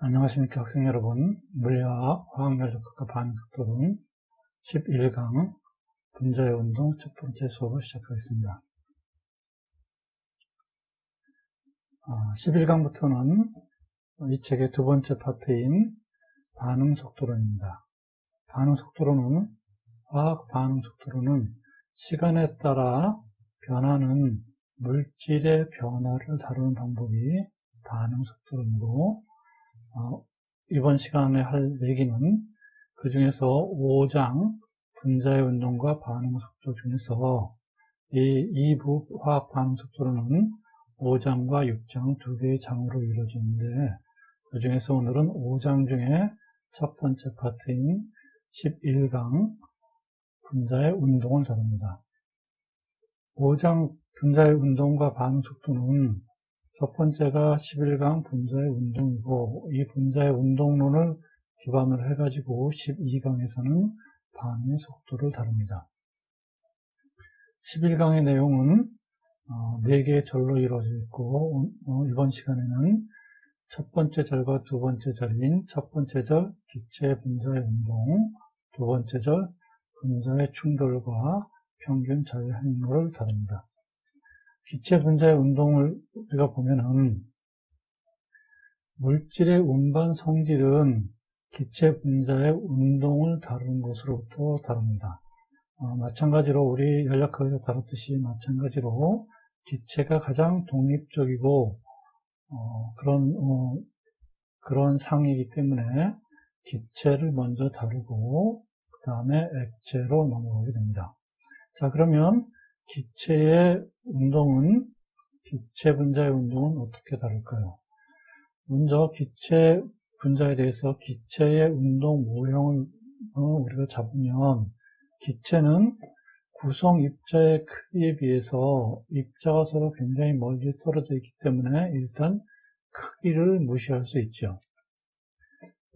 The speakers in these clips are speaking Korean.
안녕하십니까 학생 여러분. 물리학, 화학열적학과 반응속도론 11강 분자의 운동 첫 번째 수업을 시작하겠습니다. 11강부터는 이 책의 두 번째 파트인 반응속도론입니다. 반응속도론은 화학 반응속도론은 시간에 따라 변하는 물질의 변화를 다루는 방법이 반응속도론이고, 이번 시간에 할 얘기는 그 중에서 5장 분자의 운동과 반응 속도 중에서 이 2부 화학 반응 속도로는 5장과 6장 두 개의 장으로 이루어지는데, 그 중에서 오늘은 5장 중에 첫 번째 파트인 11강 분자의 운동을 다룹니다. 5장 분자의 운동과 반응 속도는 첫 번째가 11강 분자의 운동이고, 이 분자의 운동론을 기반으로 해가지고 12강에서는 반응의 속도를 다룹니다. 11강의 내용은 4개의 절로 이루어져 있고, 이번 시간에는 첫 번째 절과 두 번째 절인 첫 번째 절 기체 분자의 운동, 두 번째 절 분자의 충돌과 평균 자유 행로를 다룹니다. 기체 분자의 운동을 우리가 보면은 물질의 운반 성질은 기체 분자의 운동을 다루는 것으로부터 다릅니다. 마찬가지로 우리 연력학에서 다뤘듯이 마찬가지로 기체가 가장 독립적이고 그런 상이기 때문에 기체를 먼저 다루고 그 다음에 액체로 넘어가게 됩니다. 자, 그러면 기체 분자의 운동은 어떻게 다룰까요? 먼저 기체 분자에 대해서 기체의 운동 모형을 우리가 잡으면, 기체는 구성 입자의 크기에 비해서 입자가 서로 굉장히 멀리 떨어져 있기 때문에 일단 크기를 무시할 수 있죠.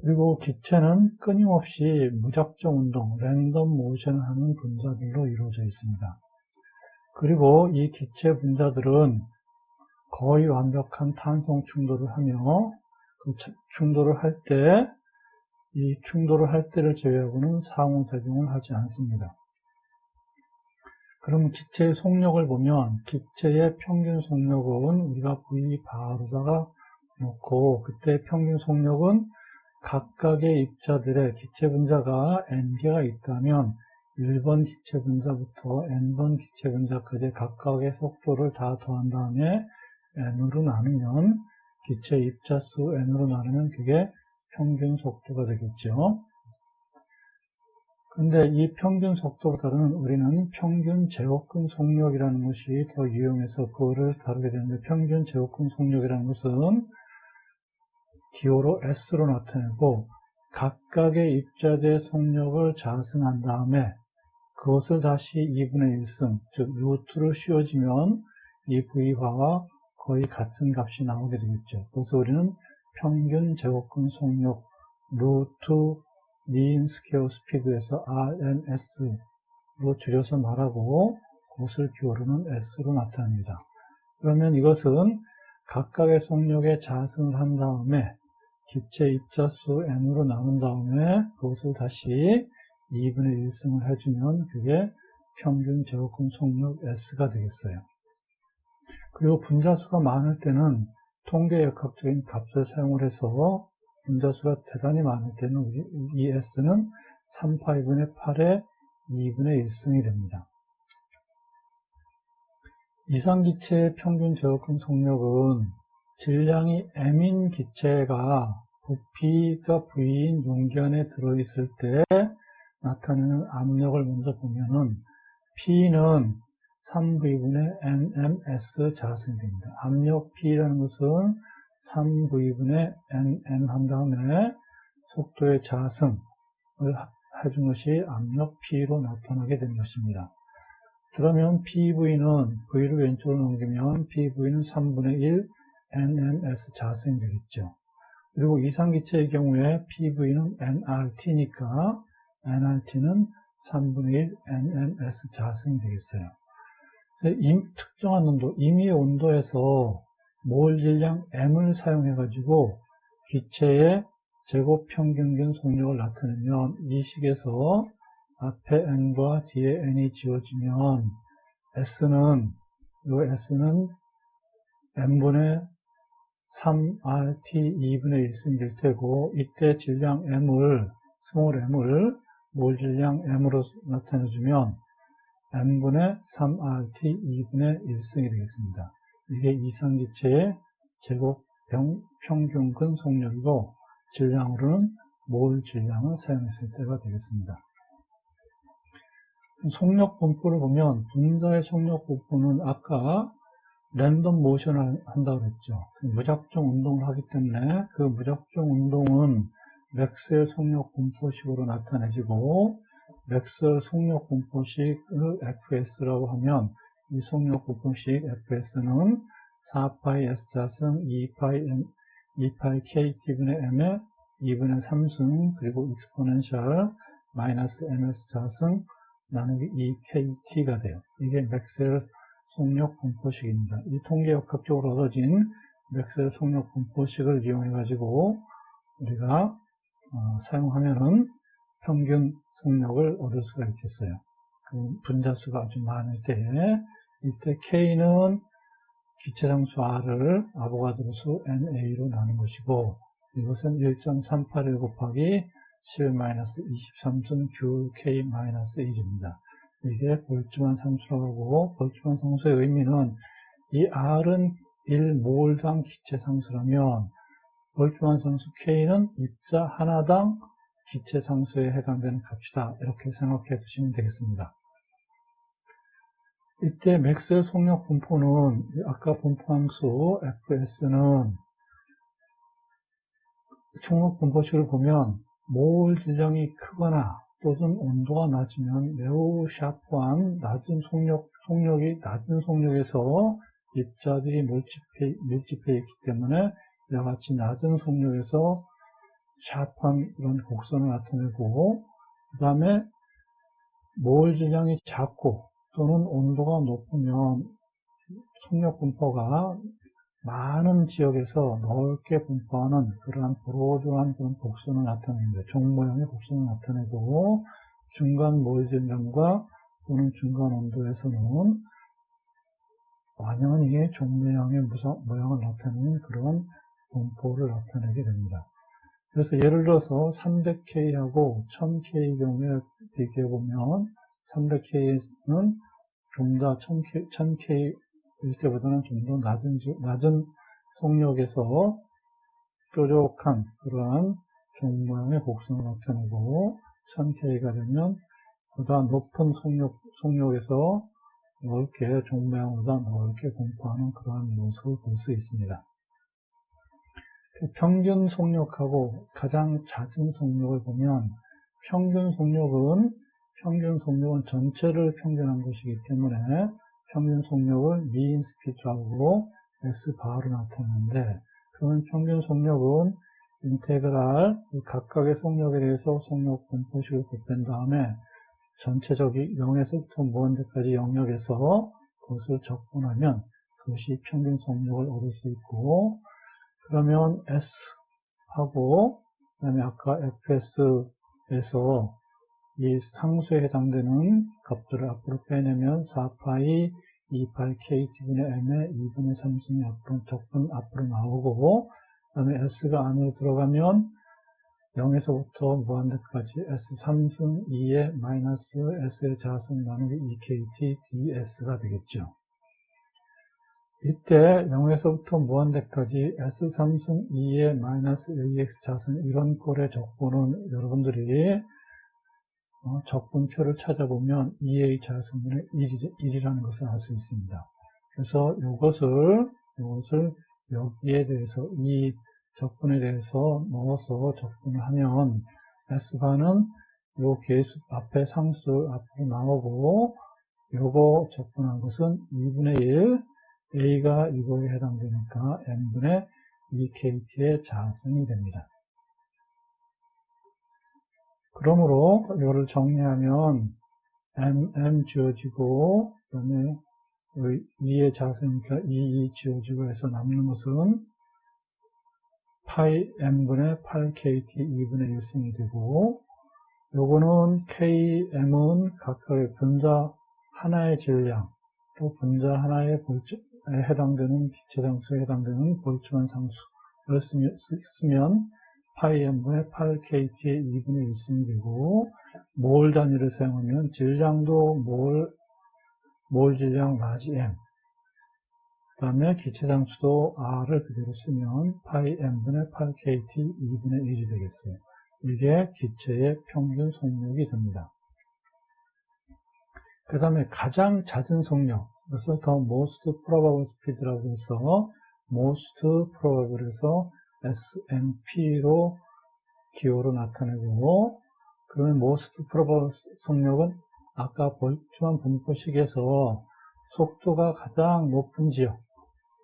그리고 기체는 끊임없이 무작정 운동, 랜덤 모션을 하는 분자들로 이루어져 있습니다. 그리고 이 기체 분자들은 거의 완벽한 탄성 충돌을 하며, 그 충돌을 할 때, 이 충돌을 할 때를 제외하고는 상호작용을 하지 않습니다. 그럼 기체의 속력을 보면, 기체의 평균 속력은 우리가 V 바로다가 놓고, 그때 평균 속력은 각각의 입자들의 기체 분자가 n개가 있다면 1번 기체 분자부터 n번 기체 분자까지 각각의 속도를 다 더한 다음에 n으로 나누면, 기체 입자 수 n으로 나누면 그게 평균 속도가 되겠죠. 근데 이 평균 속도보다는 우리는 평균 제곱근 속력이라는 것이 더 유용해서 그거를 다루게 되는데, 평균 제곱근 속력이라는 것은 기호로 S로 나타내고, 각각의 입자들의 속력을 자승한 다음에 그것을 다시 2분의 1승, 즉 루트로 씌워지면 이 V화와 거의 같은 값이 나오게 되겠죠. 그래서 우리는 평균 제곱근 속력 루트 mean square speed에서 RMS로 줄여서 말하고, 그것을 기호로는 S로 나타냅니다. 그러면 이것은 각각의 속력에 자승을 한 다음에 기체 입자 수 n으로 나눈 다음에 그것을 다시 2분의 1승을 해주면 그게 평균 제곱근 속력 S가 되겠어요. 그리고 분자수가 많을 때는 통계역학적인 값을 사용을 해서, 분자수가 대단히 많을 때는 이 S는 3파이분의 8의 2분의 1승이 됩니다. 이상기체의 평균 제곱근 속력은 질량이 M인 기체가 부피가 V인 용기안에 들어있을 때 나타내는 압력을 먼저 보면은, P는 3V분의 NMS 자승이 됩니다. 압력 P라는 것은 3V분의 NM 한 다음에 속도의 자승을 해준 것이 압력 P로 나타나게 된 것입니다. 그러면 PV는 V를 왼쪽으로 넘기면 PV는 3분의 1 NMS 자승이 되겠죠. 그리고 이상기체의 경우에 PV는 nRT니까 nRT는 3분의 1 NMS 자승이 되겠어요. 특정한 온도, 임의의 온도에서 몰 질량 M을 사용해 가지고 기체의 제곱 평균균 속력을 나타내면 이 식에서 앞에 n과 뒤에 n이 지워지면 s는 n분의 3rt 2분의 1승일 테고, 이때 질량 스몰 m을 몰 질량 m으로 나타내주면 n분의 3rt 2분의 1승이 되겠습니다. 이게 이상기체의 제곱 평균근 속력이고, 질량으로는 몰 질량을 사용했을 때가 되겠습니다. 속력 분포를 보면 분자의 속력 분포는 아까 랜덤 모션을 한다고 했죠. 무작정 운동을 하기 때문에 그 무작정 운동은 맥스웰 속력 분포식으로 나타내지고, 맥스웰 속력 분포식을 fs라고 하면 이 속력 분포식 fs는 4파이 s자승 2파이 kt분의 m의 2분의 3승 그리고 익스포넨셜 마이너스 ms-자승 나누기 2kt가 돼요. 이게 맥스웰 속력 분포식입니다. 이 통계역학적으로 얻어진 맥스웰 속력 분포식을 이용해 가지고 우리가 사용하면은 평균 속력을 얻을 수가 있겠어요. 그 분자수가 아주 많을 때, 이때 K는 기체상수 R을 아보가드로수 NA로 나눈 것이고, 이것은 1.381 곱하기 10-23승 줄 K-1입니다. 이게 볼츠만 상수라고 하고, 볼츠만 상수의 의미는 이 R은 1몰당 기체상수라면 볼츠만 상수 K는 입자 하나당 기체상수에 해당되는 값이다. 이렇게 생각해 두시면 되겠습니다. 이때 맥스웰 속력 분포는 아까 분포함수 fs는 속력 분포식을 보면 몰 질량이 크거나 또는 온도가 낮으면 매우 샤프한 낮은 낮은 속력에서 입자들이 밀집해 있기 때문에 이와 같이 낮은 속력에서 샤프한 이런 곡선을 나타내고, 그 다음에 몰 질량이 작고 또는 온도가 높으면 속력 분포가 많은 지역에서 넓게 분포하는 그러한 브로드한 그런 곡선을 나타냅니다. 종 모양의 곡선을 나타내고, 중간 몰 질량과 또는 중간 온도에서는 완연히 종 모양의 모양을 나타내는 그런 분포를 나타내게 됩니다. 그래서 예를 들어서 300K하고 1000K 경우에 비교해보면 300K는 좀 더 1000K일 때보다는 좀 더 낮은 속력에서 뾰족한 그러한 종 모양의 곡선을 나타내고, 1000K가 되면 보다 높은 속력에서 넓게 종 모양보다 넓게 분포하는 그러한 모습을 볼 수 있습니다. 평균 속력하고 가장 잦은 속력을 보면 평균 속력은 전체를 평균한 것이기 때문에 평균 속력을 mean speed라고 하고 S-바로 나타내는데, 그러면 평균 속력은 인테그랄 각각의 속력에 대해서 속력 분포식을 곱한 다음에 전체적인 0에서부터 무한 데까지 영역에서 그것을 적분하면 그것이 평균 속력을 얻을 수 있고, 그러면 S하고 그다음에 아까 FS에서 이 상수에 해당되는 값들을 앞으로 빼내면 4파이 2파이 KT분의 M의 2분의 3승이 적분 앞으로 나오고, 그 다음에 S가 안으로 들어가면 0에서부터 무한대까지 S3승 2의 마이너스 S의 자승 나누기 2KT DS가 되겠죠. 이때 0에서부터 무한대까지 S3승 2의 마이너스 1x 자승 이런 꼴의 적분은 여러분들이 적분표를 찾아보면 2a 자승분의 1이라는 것을 알 수 있습니다. 그래서 이것을 여기에 대해서 이 적분에 대해서 넣어서 적분을 하면 S바는 요 계수 앞에 상수 앞으로 나오고, 요거 적분한 것은 2분의 1 A가 이거에 해당되니까 N분의 2KT의 자승이 됩니다. 그러므로 이거를 정리하면 M 지워지고, 그 다음에 2의 자승이니까 2 지워지고 해서 남는 것은 파이 n분의 8kt 2분의 1승이 되고, 요거는 km은 각각의 분자 하나의 질량, 또 분자 하나의 볼에 해당되는 기체상수에 해당되는 볼트만 상수를 쓰면 파이 n분의 8kt의 2분의 1승이 되고, 몰 단위를 사용하면 질량도 몰 질량 라지 m, 그 다음에 기체상수도 r을 그대로 쓰면 파이 n분의 8kt 2분의 1이 되겠어요. 이게 기체의 평균 속력이 됩니다. 그 다음에 가장 잦은 속력, 그래서 더 most probable speed라고 해서 most probable 해서 SNP로 기호로 나타내고, 그러면 most probable 속력은 아까 볼트만 분포식에서 속도가 가장 높은 지역,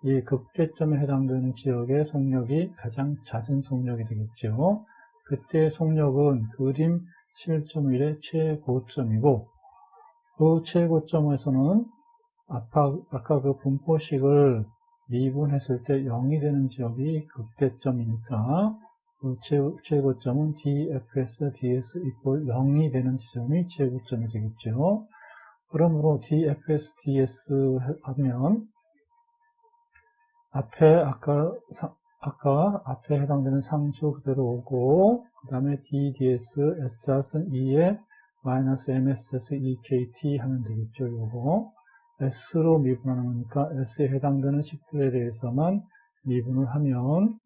이 극대점에 해당되는 지역의 속력이 가장 잦은 속력이 되겠죠. 그때의 속력은 그림 7.1의 최고점이고, 그 최고점에서는 아까 그 분포식을 미분했을 때 0이 되는 지역이 극대점이니까 그 최고점은 dfs ds equal 0이 되는 지점이 최고점이 되겠죠. 그러므로 dfs ds 하면 앞에 해당되는 상수 그대로 오고, 그 다음에 dds s자는 2에 마이너스 ms ekt 하면 되겠죠. 요거 s로 미분하는 거니까 s에 해당되는 식들에 대해서만 미분을 하면,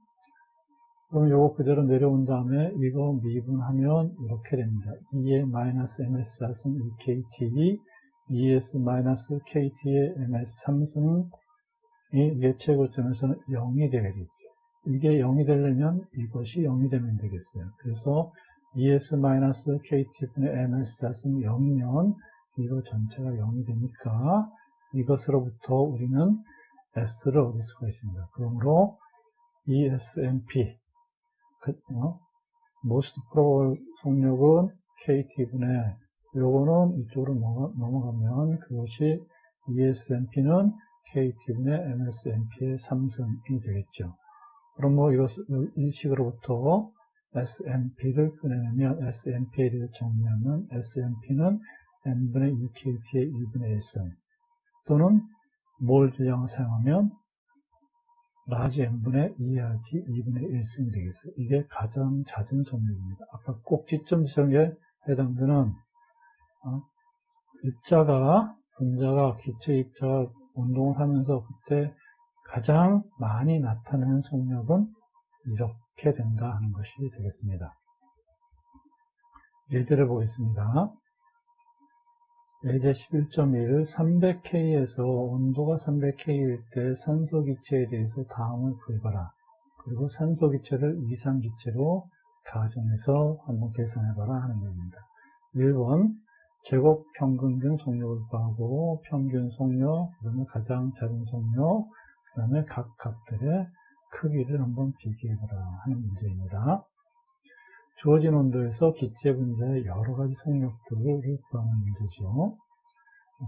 그럼 요거 그대로 내려온 다음에 이거 미분하면 이렇게 됩니다. 2에 마이너스 ms자는 2kt, 2s 마이너스 kt의 ms 함수는 이게 최고점에서는 0이 되겠죠. 이게 0이 되려면 이것이 0이 되면 되겠어요. 그래서 es-kt분의 ms-는 0이면 이거 전체가 0이 되니까 이것으로부터 우리는 s를 얻을 수가 있습니다. 그러므로 ESMP, most probable 속력은 kt분의, 요거는 이쪽으로 넘어가면 그것이 ESMP는 kt분의 MSMP의 3승이 되겠죠. 그럼 이 식으로부터 SMP를 꺼내면 SMP에 대해서 정리하면 SMP는 n분의 2kt의 2분의 1승, 또는 몰 질량을 사용하면 라지 n분의 2RT 2분의 1승이 되겠어요. 이게 가장 잦은 속력입니다. 아까 꼭지점 지점에 해당되는 분자가 기체 입자가 운동을 하면서 그때 가장 많이 나타내는 속력은 이렇게 된다 하는 것이 되겠습니다. 예제를 보겠습니다. 예제 11.1 300K에서 온도가 300K일 때 산소 기체에 대해서 다음을 구해봐라. 그리고 산소 기체를 이상 기체로 가정해서 한번 계산해봐라 하는 얘기입니다. 1번 제곱 평균 속력을 구하고 평균 속력, 그 다음에 가장 작은 속력, 그 다음에 각 값들의 크기를 한번 비교해보라 하는 문제입니다. 주어진 온도에서 기체 분자의 여러 가지 속력들을 구하는 문제죠.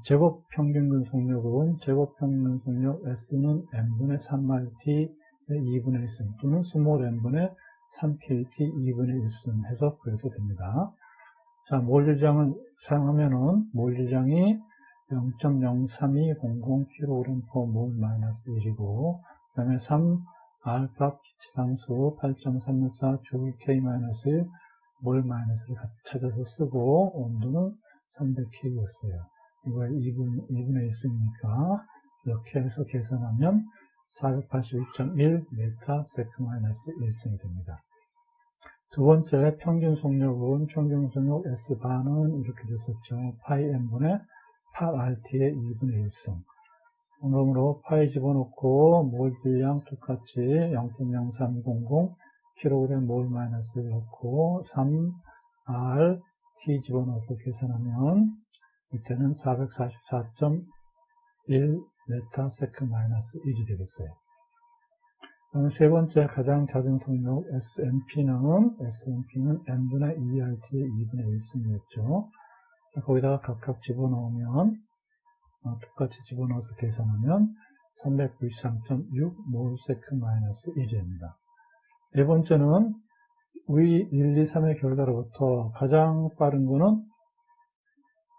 제곱 평균 속력은 제곱 평균 속력 S는 n분의 3RT의 2분의 1승 또는 스몰 n분의 3KT 2분의 1승 해서 구해도 됩니다. 자, 몰 질량을 사용하면은 몰 질량이 0.03200kg/mol-1이고, 그 다음에 3 R값 기체상수 8.364 J-1 몰-를 찾아서 쓰고, 온도는 300K였어요. 이걸 2분의 1승이니까 이렇게 해서 계산하면 481.1 m/s-1승이 됩니다. 두 번째 평균 속력은 평균 속력 S반은 이렇게 됐었죠. 파이 n분의 8RT의 2분의 1승. 그러므로 파이 집어넣고 몰 질량 똑같이 0.0300 kg 몰 마이너스를 넣고 3R T 집어넣어서 계산하면 이때는 444.1 m/s-1이 되겠어요. 세 번째 가장 잦은 속력 SMP는 n분의 2RT의 2분의 1승이었죠. 거기다가 각각 집어넣으면 똑같이 집어넣어서 계산하면 393.6 몰/s-1입니다. 네 번째는 위 1, 2, 3의 결과로부터 가장 빠른 거는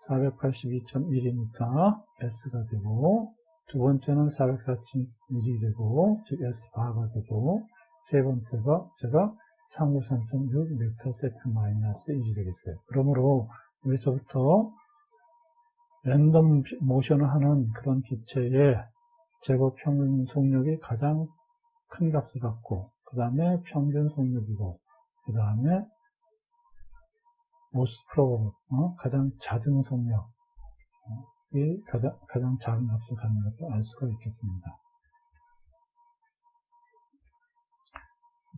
482.1이니까 S가 되고, 두 번째는 404.1이 되고, 즉 S바가 되고, 세 번째가 제가 393.6 벡터세트 마이너스 1이 되겠어요. 그러므로 여기서부터 랜덤 모션을 하는 그런 기체의 제곱 평균 속력이 가장 큰 값을 갖고, 그 다음에 평균 속력이고, 그 다음에 모스트 프로버, 가장 잦은 속력이 가장 작은 값을 갖는 것을 알 수가 있겠습니다.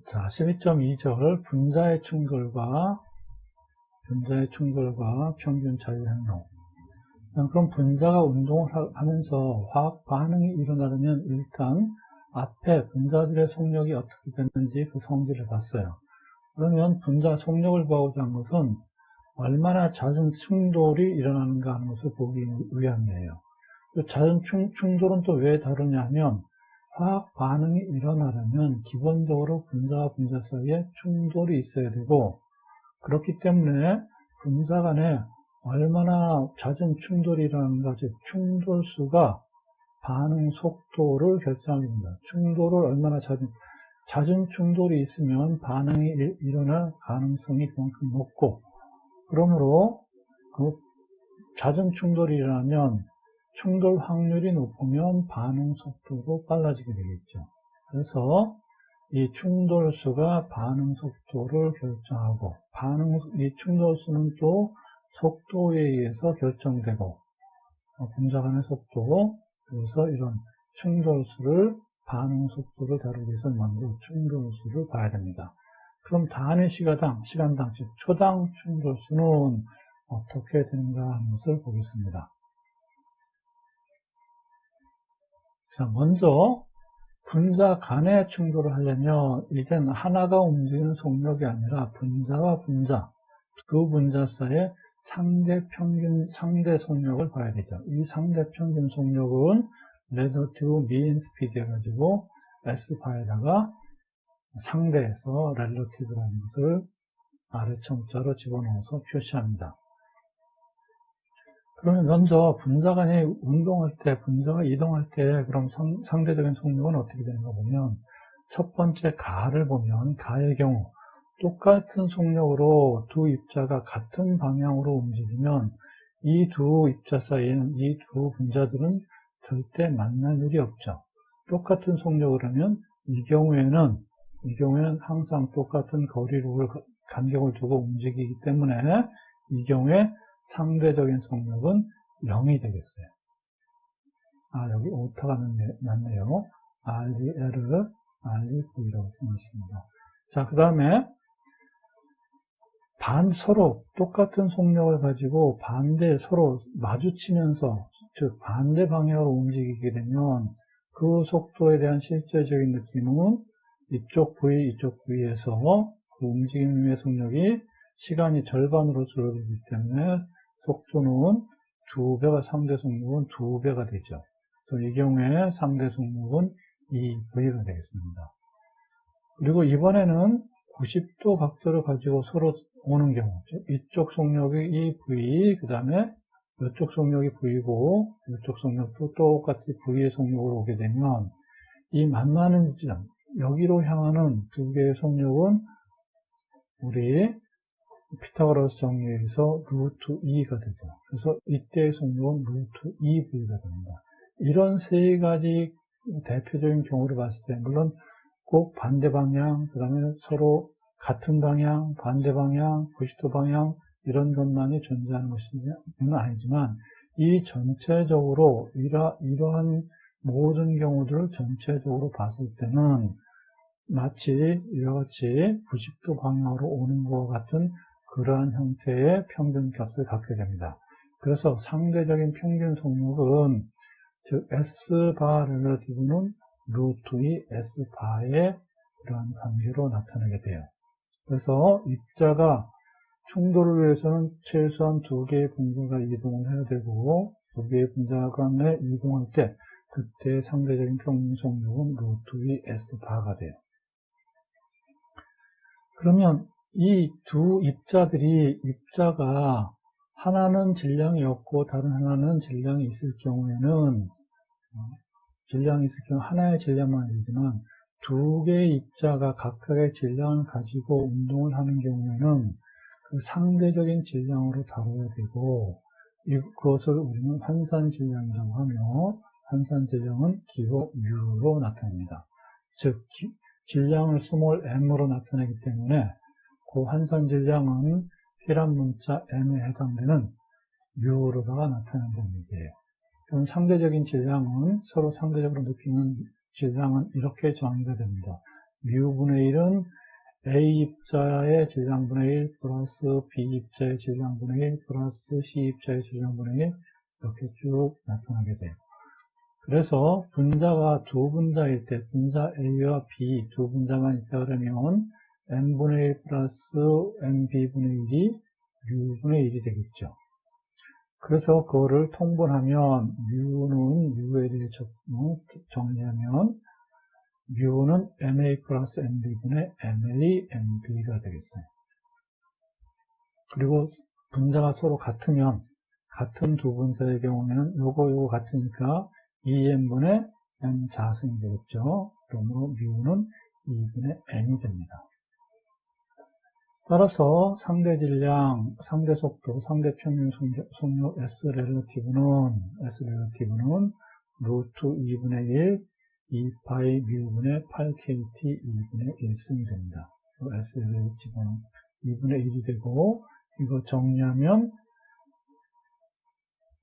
자, 12.2절 분자의 충돌과 평균 자유 행동. 그럼 분자가 운동을 하면서 화학 반응이 일어나려면 일단 앞에 분자들의 속력이 어떻게 됐는지 그 성질을 봤어요. 그러면 분자 속력을 구하고자 한 것은 얼마나 잦은 충돌이 일어나는가 하는 것을 보기 위함이에요. 잦은 충돌은 또 왜 다르냐 하면 화학 반응이 일어나려면 기본적으로 분자와 분자 사이에 충돌이 있어야 되고, 그렇기 때문에 분자 간에 얼마나 잦은 충돌이 일어나는가, 즉 충돌수가 반응 속도를 결정하게 됩니다. 충돌을 얼마나 잦은 충돌이 있으면 반응이 일어날 가능성이 그만큼 높고, 그러므로 그 잦은 충돌이 일어나면 충돌 확률이 높으면 반응 속도도 빨라지게 되겠죠. 그래서 이 충돌수가 반응 속도를 결정하고, 이 충돌수는 또 속도에 의해서 결정되고, 분자 간의 속도, 그래서 이런 충돌수를, 반응 속도를 다루기 위해서 먼저 충돌수를 봐야 됩니다. 그럼 단위 시간당, 즉 초당 충돌수는 어떻게 되는가 하는 것을 보겠습니다. 자, 먼저 분자 간의 충돌을 하려면 이젠 하나가 움직이는 속력이 아니라 분자와 분자, 두 분자 사이의 상대 속력을 봐야 되죠. 이 상대 평균 속력은 relative mean speed 해가지고 S바에다가 상대에서 relative라는 것을 아래첨자로 집어넣어서 표시합니다. 그러면 먼저 분자 간이 운동할 때, 분자가 이동할 때, 그럼 상대적인 속력은 어떻게 되는가 보면, 첫 번째 가를 보면, 가의 경우, 똑같은 속력으로 두 입자가 같은 방향으로 움직이면, 이 두 입자 사이에는 이 두 분자들은 절대 만날 일이 없죠. 똑같은 속력을 하면, 이 경우에는 항상 똑같은 간격을 두고 움직이기 때문에, 이 경우에 상대적인 속력은 0이 되겠어요. 여기 오타가 났네요. RDL을 RDV라고 쓰겠습니다. 자, 그 다음에 서로 똑같은 속력을 가지고 서로 마주치면서, 즉 반대 방향으로 움직이게 되면 그 속도에 대한 실제적인 느낌은 이쪽 V에서 그 움직임의 속력이 시간이 절반으로 줄어들기 때문에 속도는 상대 속력은 2배가 되죠. 그래서 이 경우에 상대 속력은 2V가 되겠습니다. 그리고 이번에는 90도 각도를 가지고 서로 오는 경우, 이쪽 속력이 2V, 그 다음에 이쪽 속력이 V고, 이쪽 속력도 똑같이 V의 속력으로 오게 되면, 이 만나는 지점, 여기로 향하는 두 개의 속력은 우리 피타고라스 정리에 의해서 루트 2가 되죠. 그래서 이때의 속력은 루트 2V가 됩니다. 이런 세 가지 대표적인 경우를 봤을 때, 물론 꼭 반대 방향, 그 다음에 서로 같은 방향, 반대 방향, 90도 방향, 이런 것만이 존재하는 것은 아니지만, 이 전체적으로, 이러한 모든 경우들을 전체적으로 봤을 때는, 마치 이와 같이 90도 방향으로 오는 것과 같은 그러한 형태의 평균값을 갖게 됩니다. 그래서 상대적인 평균 속력은, 즉 S바 relative는 루트 2 S바의 그러한 관계로 나타나게 돼요. 그래서 입자가 충돌을 위해서는 최소한 두 개의 분자가 이동을 해야 되고, 두 개의 분자 간에 이동할 때 그때 상대적인 평균 속력은 루트 2 S바가 돼요. 그러면 이 두 입자가 하나는 질량이 없고 다른 하나는 질량이 있을 경우에는 하나의 질량만 되지만 두 개의 입자가 각각의 질량을 가지고 운동을 하는 경우에는 그 상대적인 질량으로 다뤄야 되고 그것을 우리는 환산 질량이라고 하며 환산 질량은 기호 U로 나타납니다. 즉 질량을 스몰 m으로 나타내기 때문에 그 환산 질량은 P란 문자 m에 해당되는 U로다가 나타낸다는 얘기예요. 그럼 상대적인 질량은 서로 상대적으로 느끼는 질량은 이렇게 정의가 됩니다. μ분의 1은 A 입자의 질량분의 1 플러스 B 입자의 질량분의 1 플러스 C 입자의 질량분의 1 이렇게 쭉 나타나게 돼요. 그래서 분자가 두 분자일 때 분자 A와 B 두 분자만 있다 그러면 M분의 1 플러스 MB분의 1이 U분의 1이 되겠죠. 그래서 그거를 통분하면 μ는 U에 대해 정리하면 μ는 MA 플러스 MB분의 MA, MB가 되겠어요. 그리고 분자가 서로 같으면 같은 두 분자의 경우에는 요거 같으니까 2n분의 m 자승이 되겠죠. 그러므로 μ는 2분의 m이 됩니다. 따라서 상대 질량, 상대 속도, 상대 평균 속력 S 렐러티브는 루트 2분의 1 2파이 μ분의 8kt 2분의 1승이 됩니다. S 렐러티브는 2분의 1이 되고 이거 정리하면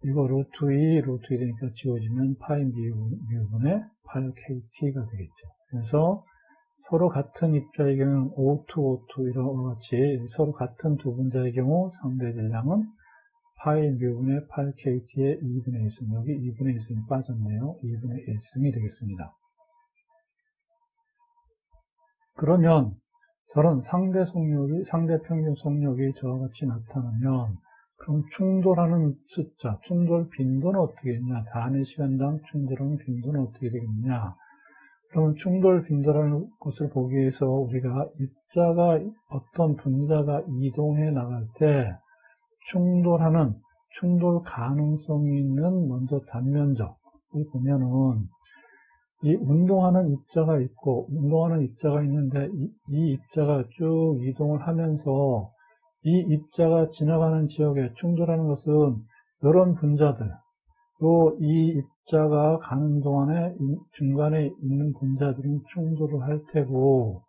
이거 루트 2 되니까 지워지면 파이 μ분의 8kt가 되겠죠. 그래서 서로 같은 입자의 경우는 O2 이런 같이 서로 같은 두 분자의 경우 상대 질량은 파이 μ분의 8kt의 2분의 1승, 여기 2분의 1승이 빠졌네요. 2분의 1승이 되겠습니다. 그러면 저런 상대 평균 속력이 저와 같이 나타나면 그럼 충돌하는 숫자, 충돌 빈도는 어떻게 되느냐? 단위 시간당 충돌하는 빈도는 어떻게 되겠느냐? 그러면 충돌 빈도라는 것을 보기 위해서 우리가 어떤 분자가 이동해 나갈 때 충돌 가능성이 있는 먼저 단면적을 보면은 이 운동하는 입자가 있는데 이 입자가 쭉 이동을 하면서 이 입자가 지나가는 지역에 충돌하는 것은 이런 분자들, 또 이 입자가 가는 동안에 중간에 있는 분자들은 충돌을 할 테고,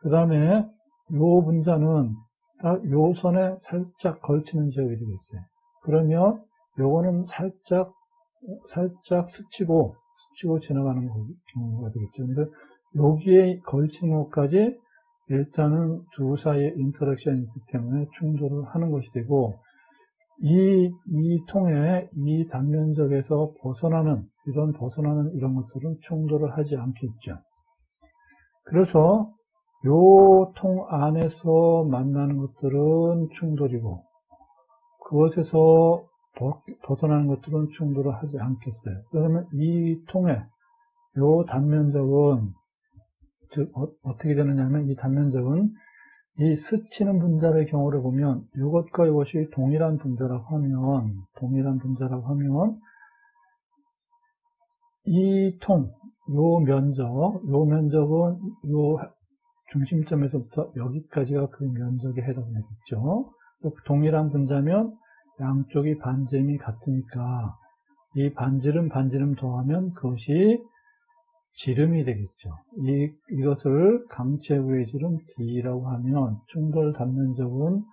그 다음에 요 분자는 딱 요 선에 살짝 걸치는 지역이 되겠어요. 그러면 요거는 살짝 스치고 지나가는 경우가 되겠죠. 근데 여기에 걸치는 것까지 일단은 둘 사이에 인터랙션이 있기 때문에 충돌을 하는 것이 되고, 이 통에 이 단면적에서 벗어나는 이런 것들은 충돌을 하지 않겠죠. 그래서 요 통 안에서 만나는 것들은 충돌이고, 그것에서 벗어나는 것들은 충돌을 하지 않겠어요. 그러면 이 통에 요 단면적은 즉 어떻게 되느냐면 이 단면적은 이 스치는 분자의 경우를 보면 이것과 이것이 동일한 분자라고 하면 이 통, 요 면적은 요 중심점에서부터 여기까지가 그 면적에 해당되겠죠. 동일한 분자면 양쪽이 반지름이 같으니까 이 반지름 더하면 그것이 지름이 되겠죠. 이것을 강체구의 지름 D라고 하면 충돌 단면적은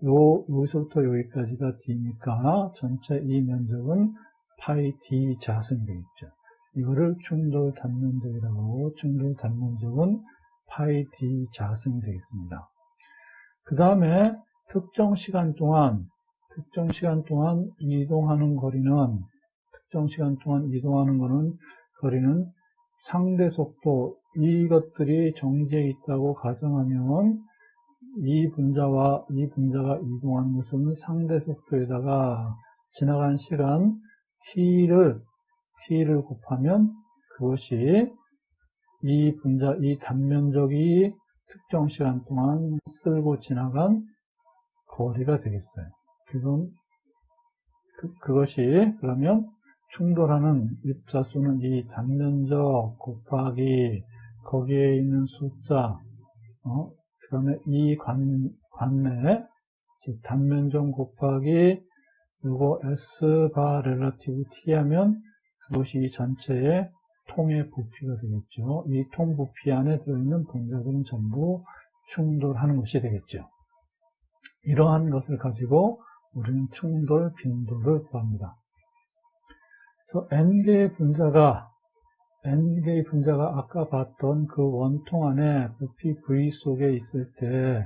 여기서부터 여기까지가 D니까 전체 이 면적은 파이 D 자승이 되겠죠. 이거를 충돌 단면적이라고, 충돌 단면적은 파이 D 자승이 되겠습니다. 그 다음에 특정 시간 동안 이동하는 거리는 상대 속도, 이것들이 정지해 있다고 가정하면 이 분자가 이동하는 것은 상대 속도에다가 지나간 시간 t를 곱하면 그것이 이 단면적이 특정 시간 동안 쓸고 지나간 거리가 되겠어요. 그것이 그러면 충돌하는 입자수는 이 단면적 곱하기 거기에 있는 숫자, 그 다음에 이 관내, 즉 단면적 곱하기 요거 S바 렐러티브 T 하면 그것이 이 전체의 통의 부피가 되겠죠. 이 통 부피 안에 들어있는 분자들은 전부 충돌하는 것이 되겠죠. 이러한 것을 가지고 우리는 충돌 빈도를 구합니다. 그래서 N개의 분자가 아까 봤던 그 원통 안에 부피 V 속에 있을 때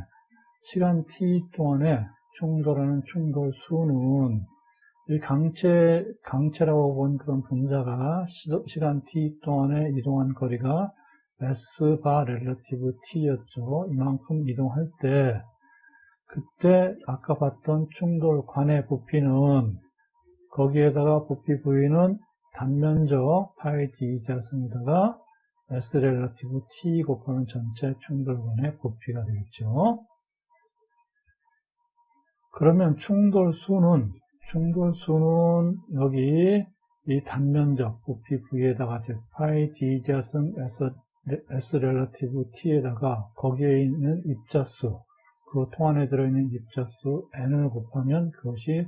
시간 t 동안에 충돌하는 충돌 수는 이 강체라고 본 그런 분자가 시간 t 동안에 이동한 거리가 S 바 렐러티브 t였죠. 이만큼 이동할 때 그때 아까 봤던 충돌관의 부피는 거기에다가 부피 V는 단면적 파이 d 자승에다가 S 렐러티브 t 곱하면 전체 충돌관의 부피가 되겠죠. 그러면 충돌수는 여기 이 단면적 부피 V에다가 즉 파이 d 자승 S 렐러티브 t에다가 거기에 있는 입자수, 그 통 안에 들어있는 입자수 n을 곱하면 그것이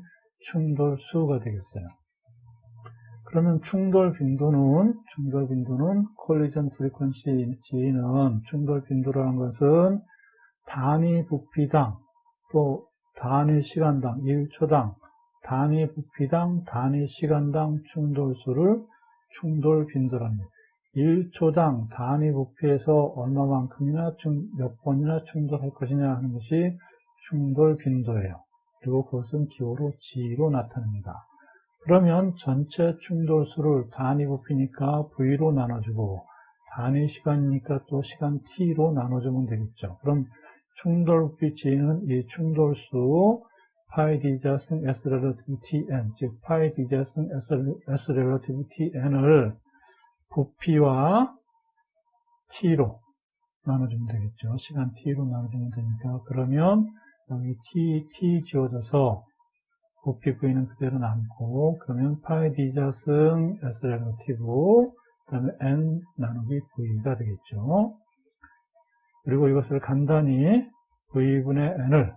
충돌수가 되겠어요. 그러면 충돌 빈도는 콜리전 프리퀀시 G는 충돌 빈도라는 것은 단위 부피당 또 단위 시간당 1초당 단위 부피당 단위 시간당 충돌수를 충돌 빈도랍니다. 1초당 단위 부피에서 얼마만큼이나 몇 번이나 충돌할 것이냐 하는 것이 충돌 빈도예요. 그리고 그것은 기호로 G로 나타납니다. 그러면 전체 충돌수를 단위 부피니까 V로 나눠주고 단위 시간이니까 또 시간 T로 나눠주면 되겠죠. 그럼 충돌 부피 G는 이 충돌수 파이 D 자승 S 렐러티브 Tn, 즉 파이 D 자승 S 렐러티브 Tn을 부피와 T로 나눠주면 되겠죠. 시간 T로 나눠주면 되니까. 그러면 여기 T 지워져서 부피 V는 그대로 남고, 그러면 파이 D 자승 S 렐러티브, 그 다음에 N 나누기 V가 되겠죠. 그리고 이것을 간단히 V분의 N을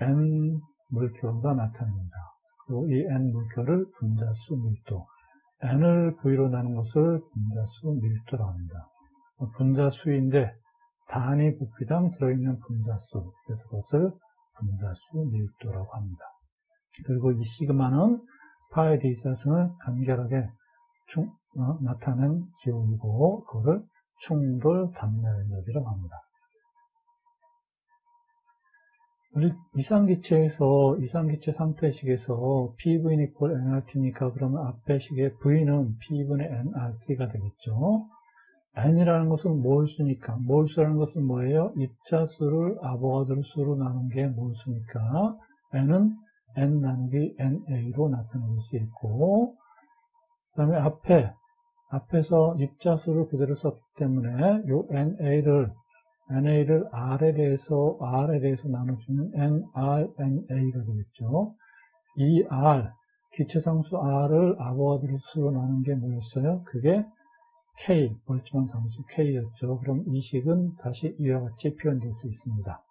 N 물결가 나타냅니다. 그리고 이 N 물결을 분자수 밀도, N을 V로 나눈 것을 분자수 밀도라고 합니다. 분자수인데 단위 부피당 들어있는 분자수, 그래서 그것을 분자수 밀도라고 합니다. 그리고 이 시그마는 파이 D 자승을 간결하게 나타낸 기호이고 그거를 충돌 단면 에너지라고 합니다. 우리 이상기체 상태식에서 PV는 equal nRT니까 그러면 앞에 식의 V는 P분의 nRT가 되겠죠. n이라는 것은 몰수니까, 몰수라는 것은 뭐예요? 입자수를 아보가드로 수로 나눈 게 몰수니까 n은 n 나누기 na로 나타낼 수 있고, 그 다음에 앞에서 입자수를 그대로 썼기 때문에 요 na를 R에 대해서 나눠주면 NR, NA가 되겠죠. 이 R, 기체상수 R을 아보가드로 수로 나눈 게 뭐였어요? 그게 K, 멀티만 상수 K였죠. 그럼 이 식은 다시 이와 같이 표현될 수 있습니다.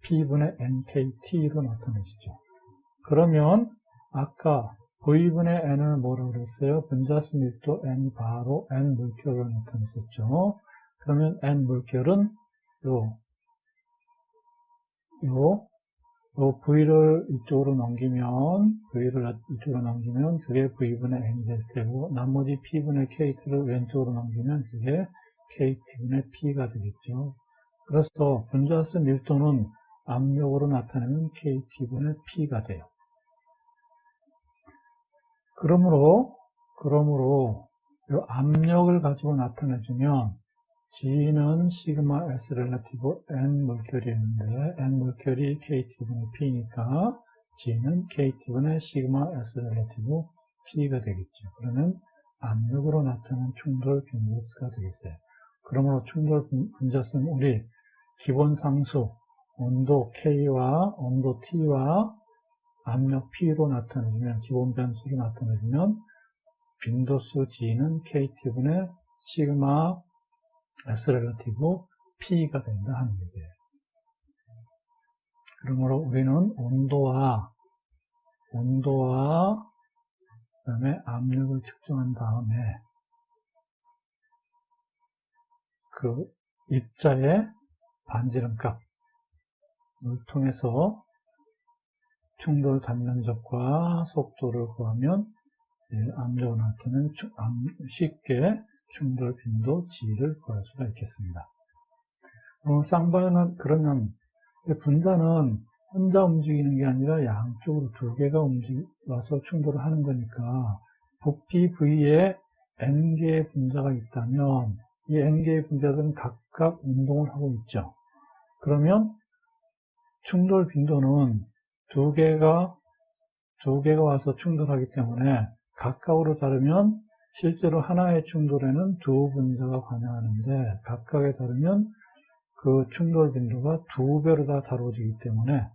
P분의 NKT로 나타내시죠. 그러면 아까 V분의 N을 뭐라고 그랬어요? 분자수 밀도 N 바로 N 물결로 나타냈었죠. 그러면 N 물결은 요 V를 이쪽으로 넘기면 그게 V분의 N이 될 테고, 나머지 P분의 KT를 왼쪽으로 넘기면 그게 KT분의 P가 되겠죠. 그래서 분자수 밀도는 압력으로 나타내는 KT분의 P가 돼요. 그러므로 이 압력을 가지고 나타내주면 G는 시그마 S 렐러티브 N 물결이었는데 N 물결이 KT분의 P니까 G는 KT분의 시그마 S 렐러티브 P가 되겠죠. 그러면 압력으로 나타나는 충돌 빈도수가 되겠어요. 그러므로 충돌 분자수는 우리 기본 상수 온도 K와 온도 T와 압력 P로 나타내주면, 기본 변수로 나타내주면 빈도수 G는 KT분의 시그마 S 렐러티브 P가 된다 하는 얘기예요. 그러므로 우리는 온도와 그다음에 압력을 측정한 다음에 그 입자의 반지름 값을 통해서 충돌 단면적과 속도를 구하면 압력을 나타내는 쉽게 충돌 빈도 G를 구할 수가 있겠습니다. 쌍방향은 그러면 분자는 혼자 움직이는 게 아니라 양쪽으로 두 개가 와서 충돌을 하는 거니까 부피 V에 N개의 분자가 있다면 이 N개의 분자들은 각각 운동을 하고 있죠. 그러면 충돌 빈도는 두 개가 와서 충돌하기 때문에 각각으로 다르면 실제로 하나의 충돌에는 두 분자가 관여하는데 각각에 다르면 그 충돌 빈도가 두 배로 다 다뤄지기 때문에,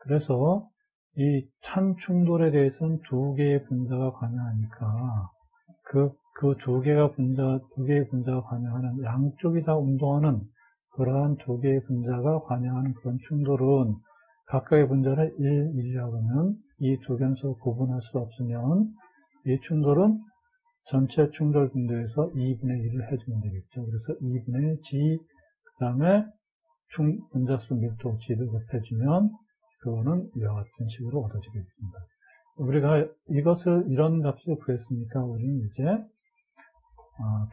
그래서 이 한 충돌에 대해서는 두 개의 분자가 관여하니까 그 두 개의 분자가 관여하는, 양쪽이 다 운동하는 그러한 두 개의 분자가 관여하는 그런 충돌은 각각의 분자를 1, 1이라고 하면 이 두 변수를 구분할 수 없으면 이 충돌은 전체 충돌 빈도에서 2분의 1을 해주면 되겠죠. 그래서 2분의 G, 그 다음에 분자수 밀도 G를 곱해주면 그거는 이와 같은 식으로 얻어지겠습니다. 우리가 이런 값을 구했으니까 우리는 이제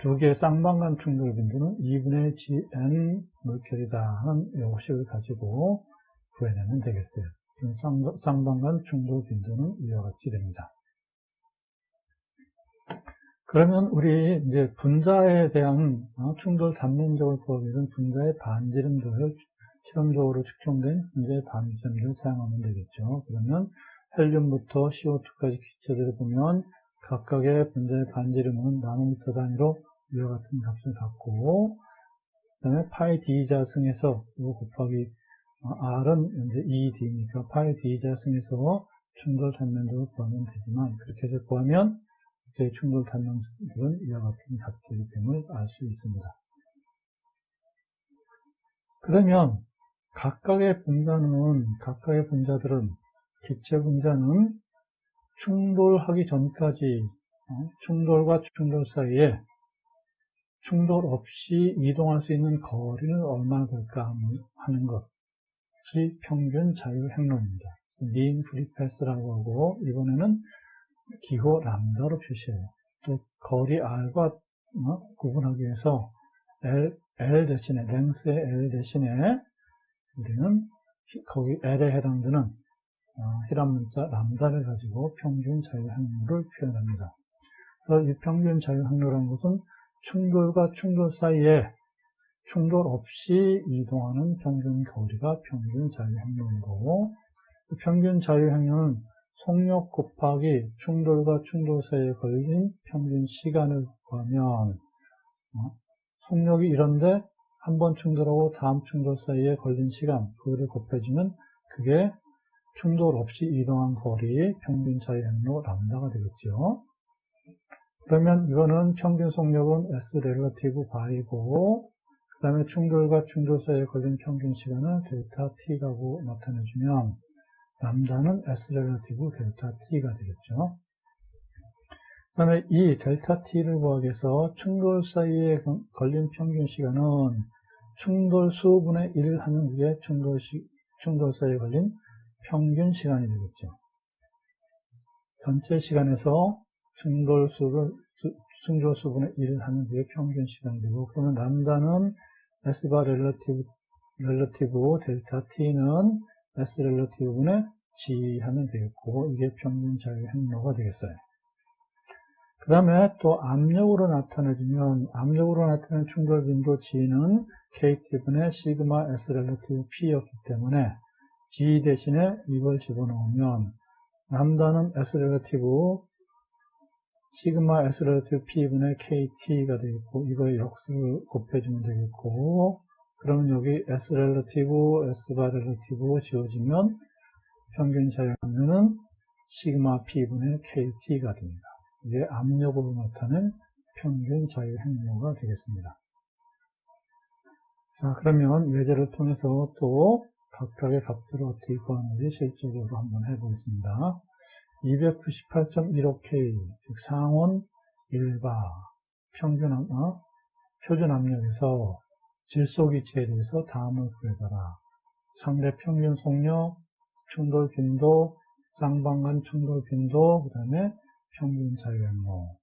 두 개의 쌍방간 충돌 빈도는 2분의 Gn 물결이다 하는 요식을 가지고 구해내면 되겠어요. 쌍방간 충돌 빈도는 이와 같이 됩니다. 그러면 우리 이제 분자에 대한 충돌 단면적을 구하기 위해서는 분자의 반지름들을 실험적으로 측정된 분자의 반지름들을 사용하면 되겠죠. 그러면 헬륨부터 CO2까지 기체들을 보면 각각의 분자의 반지름은 나노미터 단위로 이와 같은 값을 갖고, 그 다음에 파이 D 자승에서 이거 곱하기 R은 이제 2D니까 파이 D 자승에서 충돌 단면적을 구하면 되지만, 그렇게 해서 구하면 충돌 단면적은 이와 같은 값들이 됨을 알 수 있습니다. 그러면 각각의 분자들은, 기체 분자는 충돌하기 전까지 충돌과 충돌 사이에 충돌 없이 이동할 수 있는 거리는 얼마나 될까 하는 것이 평균 자유 행로입니다. mean free pass라고 하고, 이번에는 기호 람다로 표시해요. 또 거리 R과 구분하기 위해서 L 대신에, 랭스의 L 대신에 우리는 거기 L에 해당되는 히람 문자 람다를 가지고 평균 자유 항로를 표현합니다. 그래서 이 평균 자유 항로라는 것은 충돌과 충돌 사이에 충돌 없이 이동하는 평균 거리가 평균 자유 항로인 거고, 평균 자유 항로는 속력 곱하기 충돌과 충돌 사이에 걸린 평균 시간을 구하면, 속력이 이런데 한 번 충돌하고 다음 충돌 사이에 걸린 시간, 그거를 곱해주면 그게 충돌 없이 이동한 거리 평균 자유 항로 람다가 되겠죠. 그러면 이거는 평균 속력은 S 렐러티브 바이고, 그 다음에 충돌과 충돌 사이에 걸린 평균 시간을 델타 T라고 나타내주면 람다는 S 렐러티브 델타 T가 되겠죠. 그 다음에 이 델타 T를 구하기 위해서 충돌 사이에 걸린 평균 시간은 충돌 수분의 1 하는 게 충돌 사이에 걸린 평균 시간이 되겠죠. 전체 시간에서 충돌 수분의 1 하는 게 평균 시간이 되고, 그러면 람다는 S바 렐러티브 델타 T는 S 렐러티브분의 G 하면 되겠고, 이게 평균 자유 행로가 되겠어요. 그 다음에 또 압력으로 나타내주면, 압력으로 나타내는 충돌 빈도 G는 KT분의 시그마 S 렐러티브 P였기 때문에 G 대신에 이걸 집어넣으면 람다는 S 렐러티브 시그마 S relation P분의 KT가 되겠고, 이거의 역수를 곱해주면 되겠고, 그러면 여기 S relative고 S바 relative고 지워지면 평균 자유압력은 시그마 P분의 KT가 됩니다. 이게 압력으로 나타낸 평균 자유행로가 되겠습니다. 자, 그러면 예제를 통해서 또 각각의 값들을 어떻게 구하는지 실질적으로 한번 해보겠습니다. 298.15K, 즉 상온 1바 표준 압력에서 질소 기체에 대해서 다음을 구해봐라. 상대 평균 속력, 충돌 빈도, 쌍방간 충돌 빈도, 그 다음에 평균 자유행로.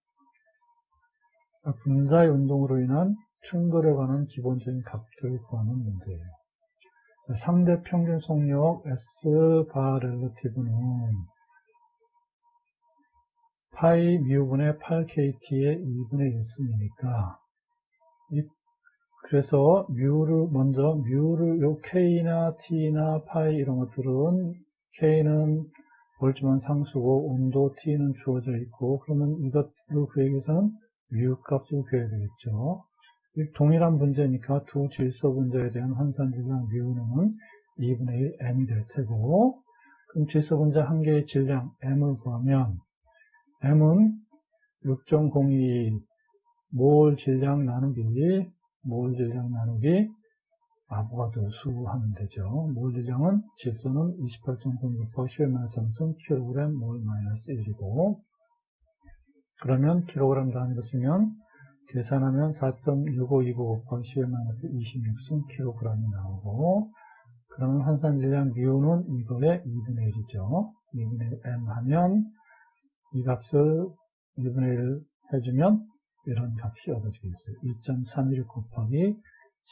분자의 운동으로 인한 충돌에 관한 기본적인 값들을 구하는 문제예요. 상대 평균 속력 S바 렐러티브는 파이 뮤분의 8KT의 2분의 1승이니까, 그래서 뮤를 요 K나 T나 파이 이런 것들은 K는 볼트만 상수고 온도 T는 주어져 있고, 그러면 이것을 구하기 위해서는 뮤 값을 구해야 되겠죠. 동일한 분자니까 두 질소 분자에 대한 환산 질량 뮤는 2분의 1 m이 될 테고, 그럼 질소 분자 한 개의 질량 m을 구하면 m은 6.02 몰 질량 나누기 아보가드로 수하면 되죠. 몰 질량은 질소는 28.06 10-3승 kg 몰 마이너스 1이고, 그러면 kg 단위로 쓰면 계산하면 4.6529 곱하기 10-26승 kg이 나오고, 그러면 환산 질량 뮤는 이거의 2분의 1이죠. 2분의 1 m 하면 이 값을 2분의 1 해주면 이런 값이 얻어지겠어요. 2.316 곱하기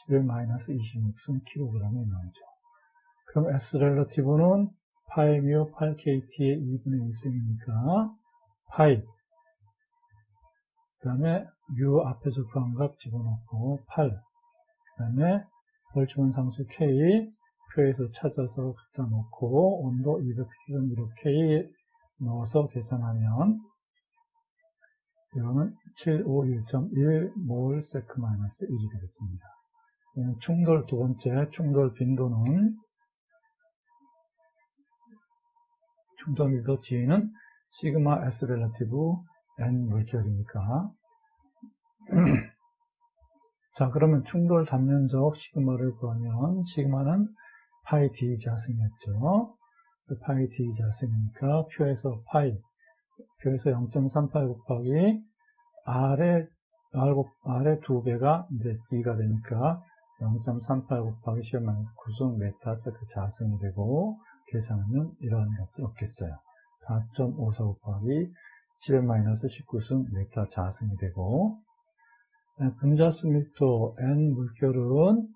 11-26승 kg이 나오죠. 그럼 S 렐러티브는 파이 뮤 8KT의 2분의 1승이니까 파이, 그 다음에 뮤 앞에서 구한 값 집어넣고 8, 그 다음에 볼트만 상수 K 표에서 찾아서 갖다 놓고 온도 297.15K 넣어서 계산하면 이거는 751.1 몰 세크 마이너스 1이 되겠습니다. 충돌 두 번째 충돌 빈도는 G는 시그마 S 렐러티브 N 물결이니까 자, 그러면 충돌 단면적 시그마를 구하면 시그마는 파이 D 자승이었죠. 파이 D 자승이니까 표에서 0.38 곱하기 R의 2배가 이제 D가 되니까 0.38 곱하기 10-9승 메타세크 자승이 되고, 계산하면 이러한 값을 얻겠어요. 4.54 곱하기 10-19승 메타 자승이 되고, 분자수 밀도 N 물결은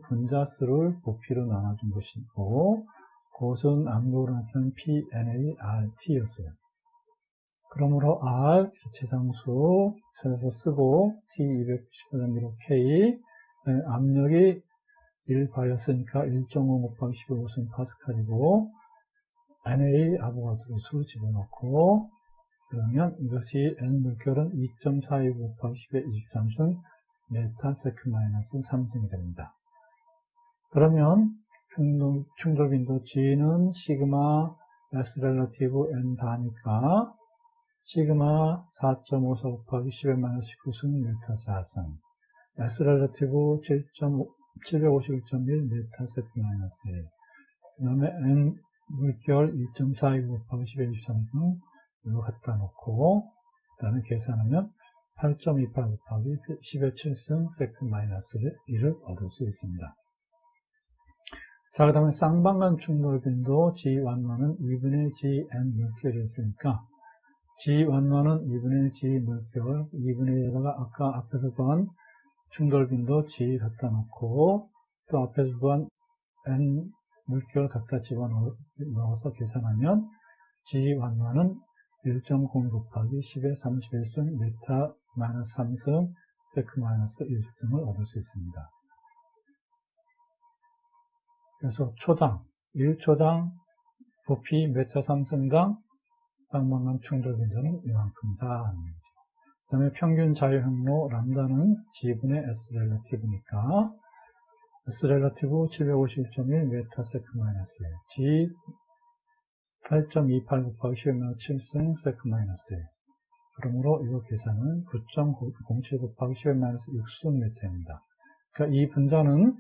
분자수를 부피로 나눠준 것이고, 그것은 압력으로 나타난 PNART였어요. 그러므로 R 기체상수 찾아서 쓰고 T 298.15K 압력이 1바였으니까 1.5 곱하기 15승 파스칼이고, NA 아보가드로 수 집어넣고, 그러면 이것이 N 물결은 2.42 곱하기 10의 23승 메타 세크 마이너스 3승이 됩니다. 그러면 충돌 빈도 G는 시그마 S 렐러티브 N 다니까 시그마 4.54 곱하기 10-19승 메타 자승, S 렐러티브 751.1 메타 세크 마이너스 1, 그 다음에 N 물결 2.42 곱하기 10의 23승 이거 갖다 놓고, 그 다음에 계산하면 8.28 곱하기 10의 7승 세크 마이너스 1을 얻을 수 있습니다. 자, 그 다음에 쌍방간 충돌 빈도 G11은 2분의 Gn 물결이었으니까 G11은 2분의 G 물결, 2분의 1에다가 아까 앞에서 구한 충돌 빈도 G 갖다 놓고, 또 앞에서 구한 N 물결 갖다 집어넣어서 계산하면 G11은 1.0 곱하기 10의 31승 메타 마이너스 3승 세크 마이너스 1승을 얻을 수 있습니다. 그래서 1초당 부피 메타 3승당 쌍방간 충돌 빈도는 이만큼이다. 그 다음에 평균 자유항로 람다는 G분의 S 렐러티브니까 S 렐러티브 751.1 메타세컨 마이너스 1 G 8.28 곱하기 10-7승 세컨 마이너스 1 그러므로 이거 계산은 9.07 곱하기 10-6승 메타입니다. 그러니까 이 분자는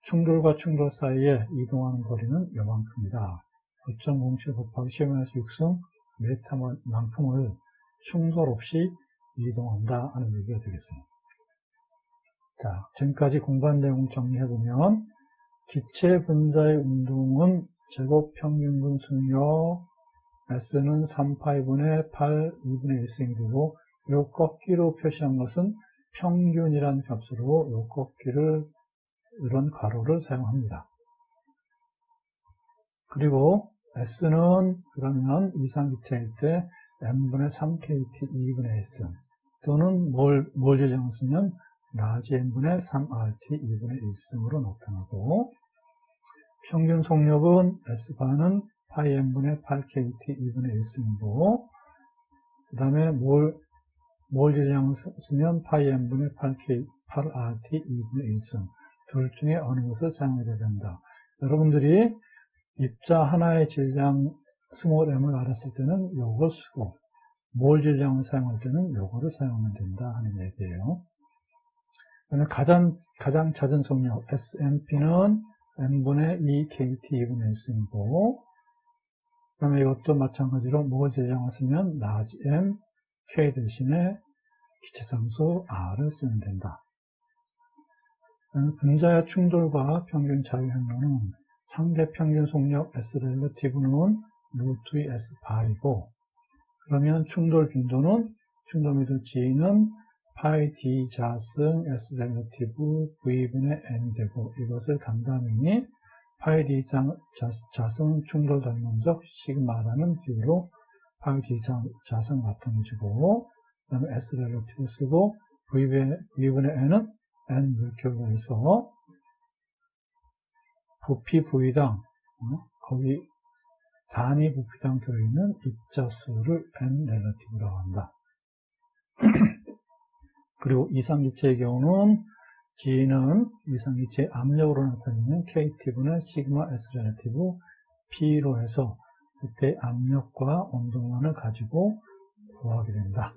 충돌과 충돌 사이에 이동하는 거리는 요만큼이다. 9.07 곱하기 10-6승 메타만큼을 충돌 없이 이동한다 하는 얘기가 되겠습니다. 자, 지금까지 공부한 내용 정리해보면 기체 분자의 운동은 제곱 평균분 승력 S는 3파이분의 8, 2분의 1승이 되고 이 꺾기로 표시한 것은 평균이라는 값으로 이 꺾기를 이런 괄호를 사용합니다. 그리고 S는 그러면 이상기체일 때 n분의 3kt 2분의 1승 또는 뭘 제정을 쓰면 라지 n분의 3rt 2분의 1승으로 나타나고 평균 속력은 S바는 파이 n분의 8kt 2분의 1승이고 그 다음에 뭘 제정을 쓰면 파이 n분의 8rt 2분의 1승 둘 중에 어느 것을 사용해야 된다. 여러분들이 입자 하나의 질량 스몰 m을 알았을 때는 요걸 쓰고 몰 질량을 사용할 때는 요거를 사용하면 된다 하는 얘기예요. 그다음에 가장 잦은 속력 SNP는 n분의 2kt 2분의 1승이고 그 다음에 이것도 마찬가지로 몰 질량을 쓰면 라지 m k 대신에 기체상수 r을 쓰면 된다. 분자의 충돌과 평균 자유항로는 상대 평균 속력 S 렐러티브는 루트 2 S 바이고 그러면 충돌 빈도는 충돌 빈도 G는 파이 D 자승 S 렐러티브 V분의 N이 되고 이것을 간단히 파이 D 자승 충돌 단면적 시그마라는 비율로 파이 D 자승 나타내주고 그 다음에 S 렐러티브 쓰고 V분의 N은 N 물결로 해서 부피 부위당 거기 단위 부피당 들어있는 입자수를 N 렐러티브라고 한다. 그리고 이상기체의 경우는 G는 이상기체의 압력으로 나타내는 KT분의 시그마 S 렐러티브 P로 해서 그때 압력과 온도만을 가지고 구하게 된다.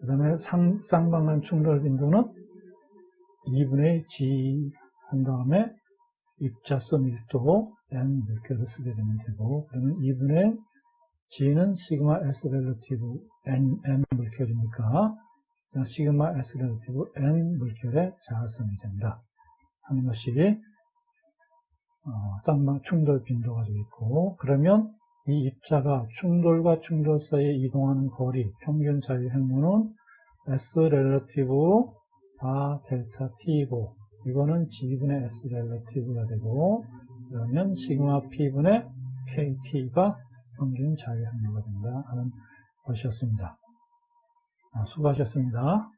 그 다음에 쌍방간 충돌 빈도는 2분의 G 한 다음에 입자수 밀도 N 물결을 쓰게 되면 되고 그러면 2분의 G는 시그마 S 렐러티브 N 물결이니까 시그마 S 렐러티브 N 물결의 자화성이 된다 하는 것이 쌍방 충돌 빈도가 되겠고 그러면 이 입자가 충돌과 충돌 사이에 이동하는 거리 평균 자유 행로는 S 렐러티브 다 델타 T이고 이거는 G분의 S 렐러티브가 되고 그러면 시그마 P분의 KT가 평균 자유항로가 된다 하는 것이었습니다. 수고하셨습니다.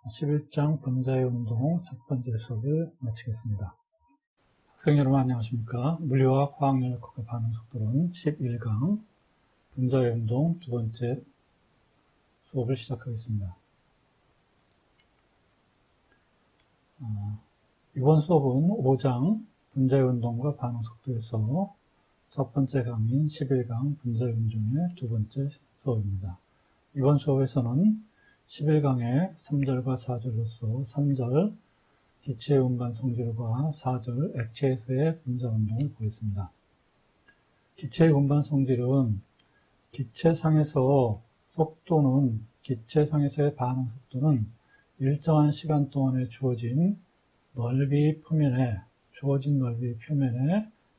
11장 분자의 운동 첫 번째 수업을 마치겠습니다. 학생 여러분 안녕하십니까? 물리화학 화학연력학의 반응 속도론 11강 분자의 운동 두 번째 수업을 시작하겠습니다. 이번 수업은 5장 분자의 운동과 반응 속도에서 첫 번째 강의인 11강 분자의 운동의 두 번째 수업입니다. 이번 수업에서는 11강의 3절과 4절로서 3절 기체의 운반 성질과 4절 액체에서의 분자 운동을 보겠습니다. 기체의 운반 성질은 기체상에서 속도는 기체상에서의 반응 속도는 일정한 시간 동안에 주어진 넓이 표면에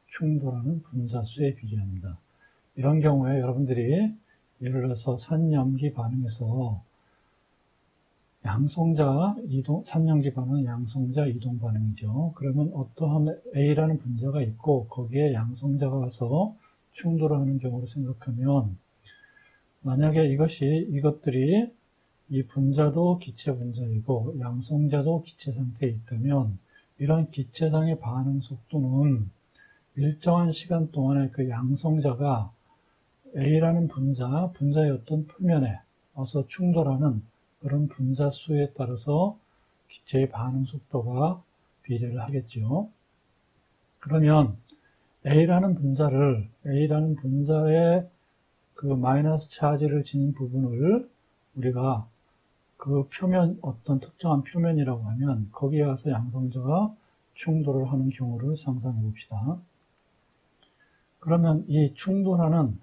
충돌하는 분자수에 비례합니다. 이런 경우에 여러분들이 예를 들어서 산염기 반응에서 산염기 반응은 양성자 이동 반응이죠. 그러면 어떠한 A라는 분자가 있고 거기에 양성자가 와서 충돌하는 경우를 생각하면 만약에 이것들이 이 분자도 기체 분자이고 양성자도 기체 상태에 있다면 이런 기체상의 반응 속도는 일정한 시간 동안에 그 양성자가 A라는 분자의 어떤 표면에 와서 충돌하는 그런 분자 수에 따라서 기체의 반응 속도가 비례를 하겠죠. 그러면 A라는 분자의 그 마이너스 차지를 지닌 부분을 우리가 그 표면, 어떤 특정한 표면이라고 하면 거기에 가서 양성자가 충돌을 하는 경우를 상상해 봅시다. 그러면 이 충돌하는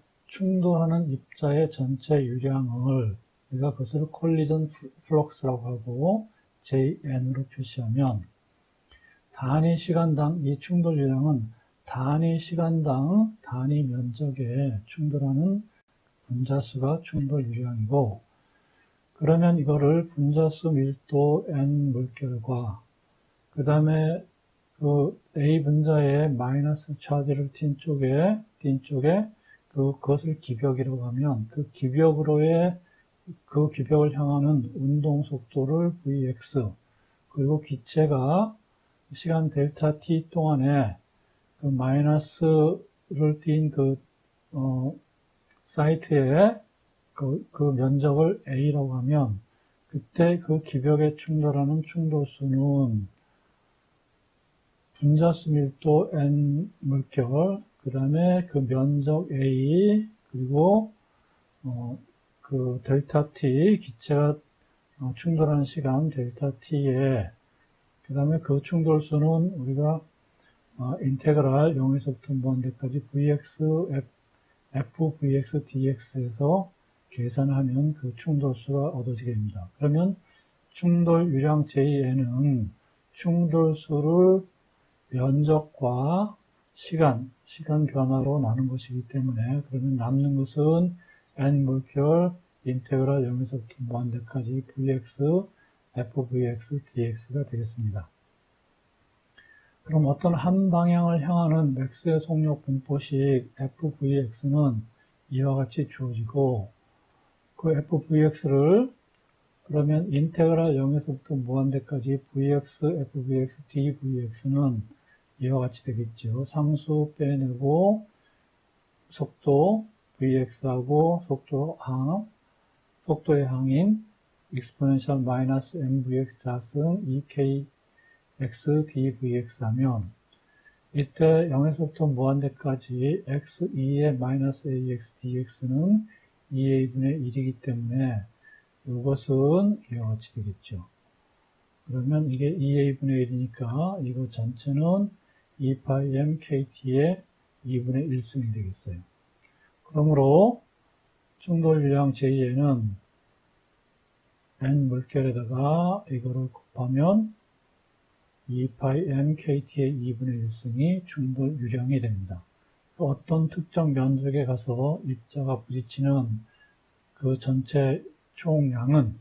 입자의 전체 유량을 우리가 그것을 콜리전 플럭스라고 하고 JN으로 표시하면 단위 시간당 이 충돌 유량은 단위 시간당 단위 면적에 충돌하는 분자수가 충돌 유량이고, 그러면 이거를 분자수 밀도 N 물결과 그 다음에 그 A 분자의 마이너스 차지를 띈 쪽에 그것을 기벽이라고 하면 그 기벽을 향하는 운동 속도를 Vx, 그리고 기체가 시간 델타 t 동안에 그 마이너스를 띈 사이트의 그 면적을 A라고 하면 그때 그 기벽에 충돌하는 충돌수는 분자수 밀도 N 물결, 그 다음에 그 면적 A, 그리고 그 델타 T, 기체가 충돌하는 시간 델타 T에, 그 다음에 그 충돌수는 우리가 인테그랄 0에서부터 무한대까지 Vx, FVx dx에서 계산하면 그 충돌수가 얻어지게 됩니다. 그러면 충돌 유량 JN은 충돌수를 면적과 시간 변화로 나눈 것이기 때문에, 그러면 남는 것은 N 물결 인테그랄 0에서부터 무한대까지 Vx, FVx dx가 되겠습니다. 그럼 어떤 한 방향을 향하는 맥스웰 속력 분포식 FVx는 이와 같이 주어지고, 그 FVx를 그러면 인테그랄 0에서부터 무한대까지 Vx, FVx, dVx는 이와 같이 되겠죠. 상수 빼내고 속도 Vx하고 속도의 항인 exponential 마이너스 mvx 자승 ekx dvx 하면 이때 0에서부터 무한대까지 x2의 마이너스 ax dx는 2a분의 1이기 때문에 이것은 이와 같이 되겠죠. 그러면 이게 2a분의 1이니까 이거 전체는 2파이 m kt의 2분의 1승이 되겠어요. 그러므로 충돌 유량 J에는 N 물결에다가 이거를 곱하면 2파이 m kt의 2분의 1승이 충돌 유량이 됩니다. 어떤 특정 면적에 가서 입자가 부딪히는 그 전체 총량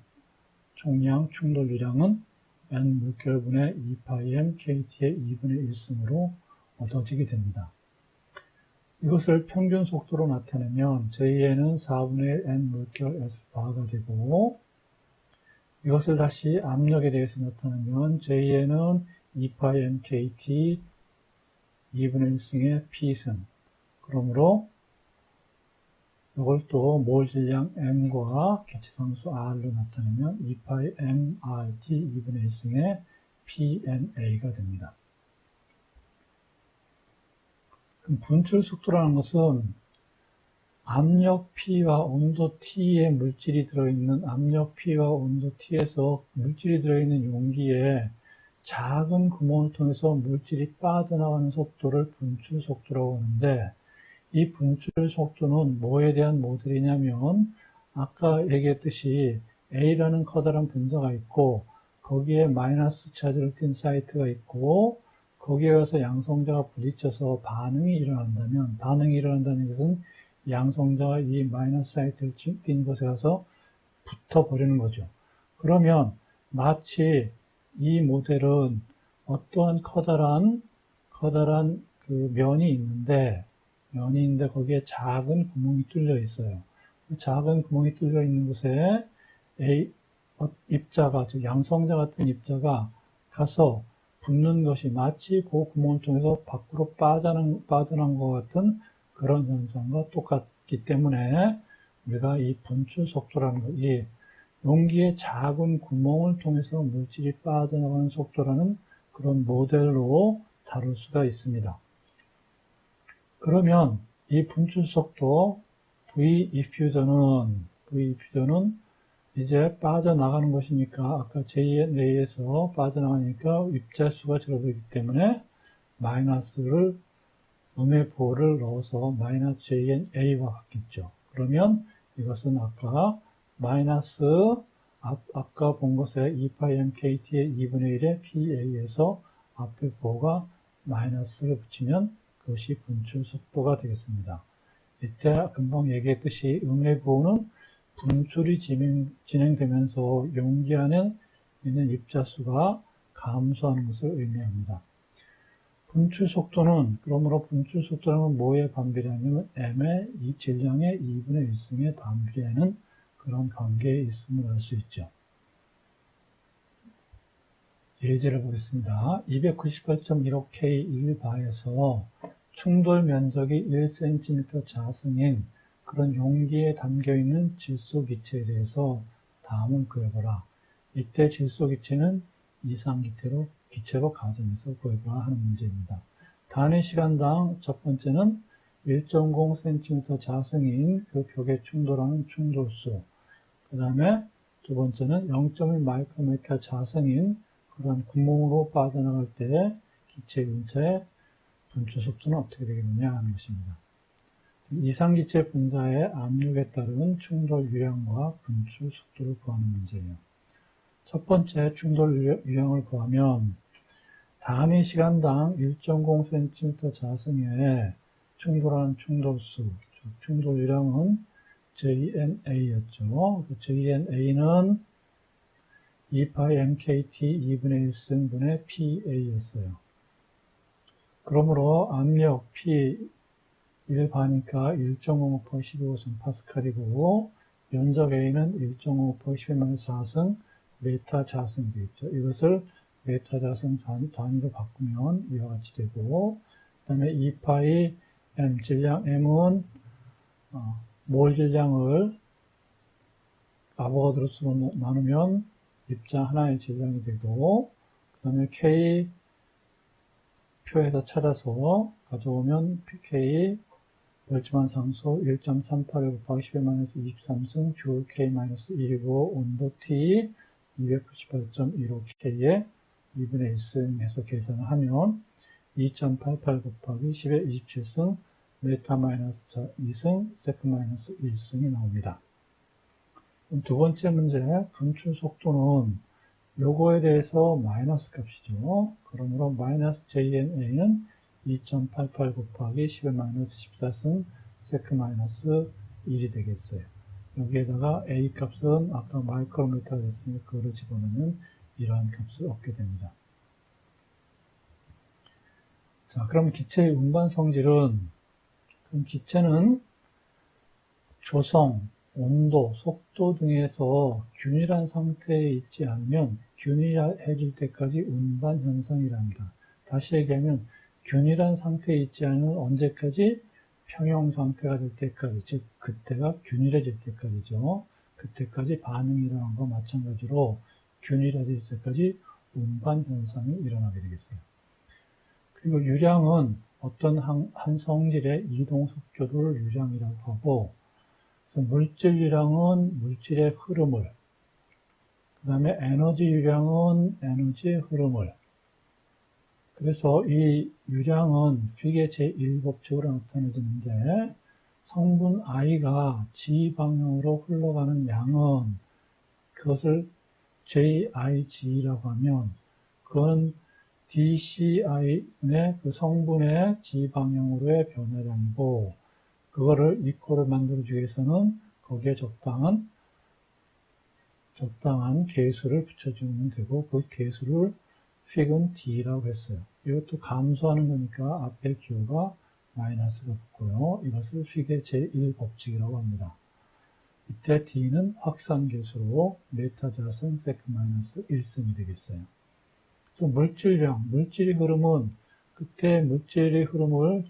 충돌 유량은 N 물결분의 2파이 m kt의 2분의 1승으로 얻어지게 됩니다. 이것을 평균 속도로 나타내면 J에는 4분의 N 물결 S바가 되고, 이것을 다시 압력에 대해서 나타내면 J에는 2파이 m kt 2분의 1승의 P승, 그러므로 이걸 또 몰 질량 M과 개체상수 R로 나타내면 2파이 MRT 2분의 1승의 PNA가 됩니다. 그럼 분출 속도라는 것은 압력 P와 온도 T에 물질이 들어있는 압력 P와 온도 T에서 물질이 들어있는 용기에 작은 구멍을 통해서 물질이 빠져나가는 속도를 분출 속도라고 하는데, 이 분출 속도는 뭐에 대한 모델이냐면 아까 얘기했듯이 A라는 커다란 분자가 있고 거기에 마이너스 차지를 띈 사이트가 있고 거기에 가서 양성자가 부딪혀서 반응이 일어난다는 것은 양성자가 이 마이너스 사이트를 띈 곳에 가서 붙어버리는 거죠. 그러면 마치 이 모델은 어떠한 커다란 그 면이 있는데 거기에 작은 구멍이 뚫려 있어요. 그 작은 구멍이 뚫려 있는 곳에 입자가, 즉 양성자 같은 입자가 가서 붙는 것이 마치 그 구멍을 통해서 밖으로 빠져난 것 같은 그런 현상과 있기 때문에 우리가 이 분출 속도라는 것, 이 용기의 작은 구멍을 통해서 물질이 빠져나가는 속도라는 그런 모델로 다룰 수가 있습니다. 그러면 이 분출 속도 V diffusion은 이제 빠져나가는 것이니까 아까 JNA에서 빠져나가니까 입자수가 줄어들기 때문에 마이너스를 음의 보호를 넣어서 마이너스 JNA와 같겠죠. 그러면 이것은 아까 마이너스 아까 본 것의 2πmkt의 2분의 1의 PA에서 앞에 보호가 마이너스를 붙이면 그것이 분출 속도가 되겠습니다. 이때 금방 얘기했듯이 음의 보호는 분출이 진행되면서 용기 안에 있는 입자수가 감소하는 것을 의미합니다. 분출 속도는, 그러므로 분출 속도는 뭐에 반비례하냐면 M의 이 질량의 2분의 1승에 반비례하는 그런 관계에 있음을 알 수 있죠. 예제를 보겠습니다. 298.15K 1바에서 충돌 면적이 1cm 자승인 그런 용기에 담겨있는 질소기체에 대해서 다음을 구해보라. 이때 질소기체는 이상기체로 가정해서 구해보라 하는 문제입니다. 단위 시간당 첫 번째는 1.0cm 자승인 그 벽에 충돌하는 충돌수, 그 다음에 두 번째는 0.1 마이크로미터 자승인 그런 구멍으로 빠져나갈 때 기체 분자의 분출 속도는 어떻게 되겠느냐 하는 것입니다. 이상기체 분자의 압력에 따른 충돌 유량과 분출 속도를 구하는 문제예요. 첫 번째 충돌 유량을 구하면 단위 시간당 1.0cm 자승에 충돌하는 충돌수, 즉 충돌 유량은 JNA였죠. JNA는 2πmkt 2분의 1승분의 PA였어요. 그러므로 압력 P 1바니까 1.5 곱하기 15승 파스칼이고 면적 A는 1.5 곱하기 10-4승 메타 자승이 되겠죠. 이것을 메타 자승 단위로 바꾸면 이와 같이 되고, 그 다음에 2파이 M 질량 M은 몰 질량을 아보가드로수로 나누면 입자 하나의 질량이 되고, 그 다음에 K 표에서 찾아서 가져오면 K 멀쩡한 상수 1.38 곱하기 10-23승 줄 K-1이고 온도 T 298.15K에 2분의 1승 해서 계산을 하면 2.88 곱하기 10의 27승 메타-2승 세컨-1승이 나옵니다. 두 번째 문제, 분출 속도는 요거에 대해서 마이너스 값이죠. 그러므로 마이너스 JNA는 2.88 곱하기 10-14승 세컨-1이 되겠어요. 여기에다가 A 값은 아까 마이크로미터가 됐으니까 그거를 집어넣으면 이러한 값을 얻게 됩니다. 자, 그럼 기체의 운반 성질은, 그럼 기체는 조성, 온도, 속도 등에서 균일한 상태에 있지 않으면 균일해질 때까지 운반 현상이랍니다. 다시 얘기하면 균일한 상태에 있지 않으면 언제까지? 평형 상태가 될 때까지, 즉 그때가 균일해질 때까지죠. 그때까지 반응이 일어난 것과 마찬가지로 균일해질 때까지 운반 현상이 일어나게 되겠어요. 그리고 유량은 어떤 한 성질의 이동 속도를 유량이라고 하고, 물질 유량은 물질의 흐름을, 그 다음에 에너지 유량은 에너지의 흐름을, 그래서 이 유량은 픽의 제1법칙으로 나타내지는데, 성분 I가 G 방향으로 흘러가는 양은 그것을 JIG라고 하면, 그건 DCI의 그 성분의 G 방향으로의 변화량이고, 그거를 이퀄을 만들어주기 위해서는 거기에 적당한 계수를 붙여주면 되고, 그 계수를 픽은 D라고 했어요. 이것도 감소하는 거니까 앞에 기호가 마이너스가 붙고요. 이것을 픽의 제1법칙이라고 합니다. 이때 D는 확산계수로 메타 자승 세컨-1승이 되겠어요. 그래서 물질량, 물질의 흐름은 그때 물질의 흐름을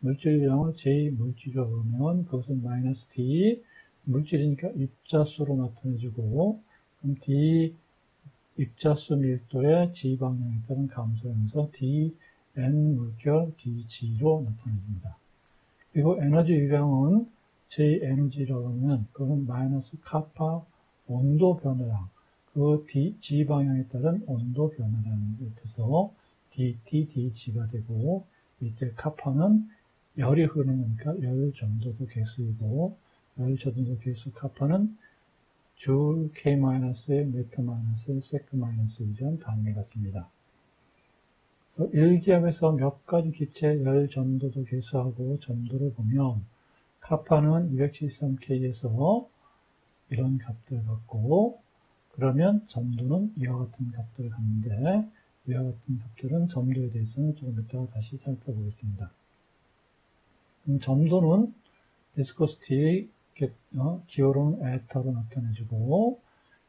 물질 유량을 J 물질이라고 그러면 그것은 마이너스 D 물질이니까 입자수로 나타내주고 그럼 D 입자수 밀도의 G 방향에 따른 감소하면서 dN 물결 dG로 나타냅니다. 그리고 에너지 유량은 J 에너지라고 하면 그건 마이너스 카파 온도 변화량 그 G 방향에 따른 온도 변화량을 뜻해서 dt dG가 되고 이때 카파는 열이 흐르는 거니까 열 전도도 개수이고 열 전도도 개수 카파는 줄 K-의 메트- 세크- 이런 단위가 씁니다. 그래서 일기압에서 몇 가지 기체 열 전도도 개수하고 점도를 보면 카파는 273K에서 이런 값들을 갖고 그러면 점도는 이와 같은 값들을 갖는데 이와 같은 값들은 점도에 대해서는 조금 이따가 다시 살펴보겠습니다. 점도는 비스코시티의 기호로는 에타로 나타내주고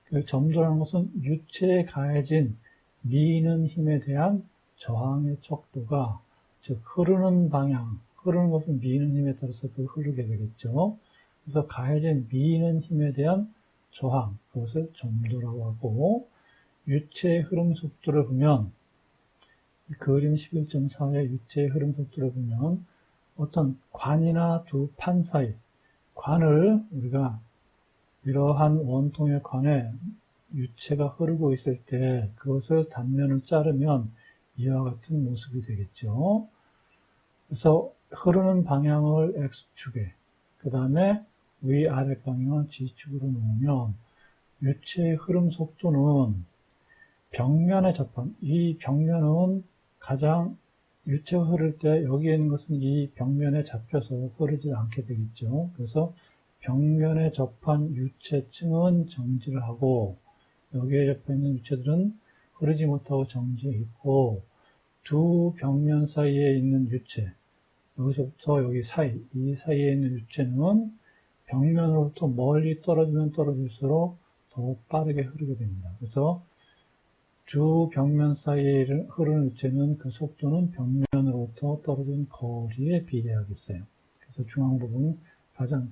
그 점도라는 것은 유체에 가해진 미는 힘에 대한 저항의 척도가 즉 흐르는 방향, 흐르는 것은 미는 힘에 따라서 그 흐르게 되겠죠. 그래서 가해진 미는 힘에 대한 저항, 그것을 점도라고 하고 유체의 흐름 속도를 보면 그림 11.4의 유체의 흐름 속도를 보면 어떤 관이나 두 판 사이, 관을 우리가 이러한 원통의 관에 유체가 흐르고 있을 때 그것을 단면을 자르면 이와 같은 모습이 되겠죠. 그래서 흐르는 방향을 X축에 그 다음에 위아래 방향을 G축으로 놓으면 유체의 흐름 속도는 벽면에 접한 이 벽면은 가장 유체가 흐를 때 여기에 있는 것은 이 벽면에 잡혀서 흐르지 않게 되겠죠. 그래서 벽면에 접한 유체층은 정지를 하고 여기에 접해 있는 유체들은 흐르지 못하고 정지해 있고 두 벽면 사이에 있는 유체 여기서부터 여기 사이 이 사이에 있는 유체는 벽면으로부터 멀리 떨어지면 떨어질수록 더 빠르게 흐르게 됩니다. 그래서 두 벽면 사이에 흐르는 유체는 그 속도는 벽면으로부터 떨어진 거리에 비례하겠어요. 그래서 중앙 부분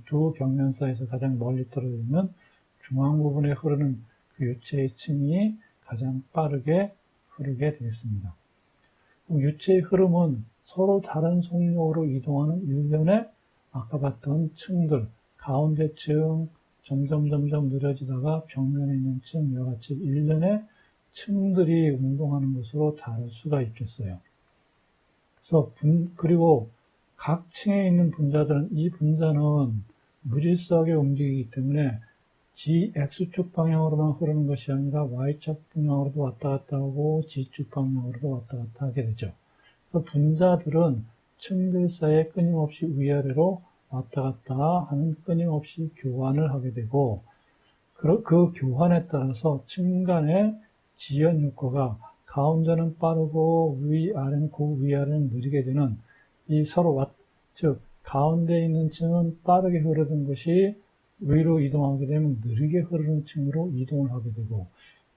두 벽면 사이에서 가장 멀리 떨어지면 중앙 부분에 흐르는 그 유체의 층이 가장 빠르게 흐르게 되겠습니다. 그럼 유체의 흐름은 서로 다른 속력으로 이동하는 일련의 아까 봤던 층들, 가운데 층 점점 느려지다가 벽면에 있는 층 이와 같이 일련의 층들이 운동하는 것으로 다룰 수가 있겠어요. 그래서 그리고 각 층에 있는 분자들은 이 분자는 무질서하게 움직이기 때문에 X축 방향으로만 흐르는 것이 아니라 Y축 방향으로도 왔다 갔다 하고 G축 방향으로도 왔다 갔다 하게 되죠. 그래서 분자들은 층들 사이에 끊임없이 위아래로 왔다 갔다 하는 끊임없이 교환을 하게 되고 그 교환에 따라서 층 간의 지연 효과가 가운데는 빠르고 위아래는 느리게 되는 이 서로 즉 가운데 있는 층은 빠르게 흐르던 것이 위로 이동하게 되면 느리게 흐르는 층으로 이동을 하게 되고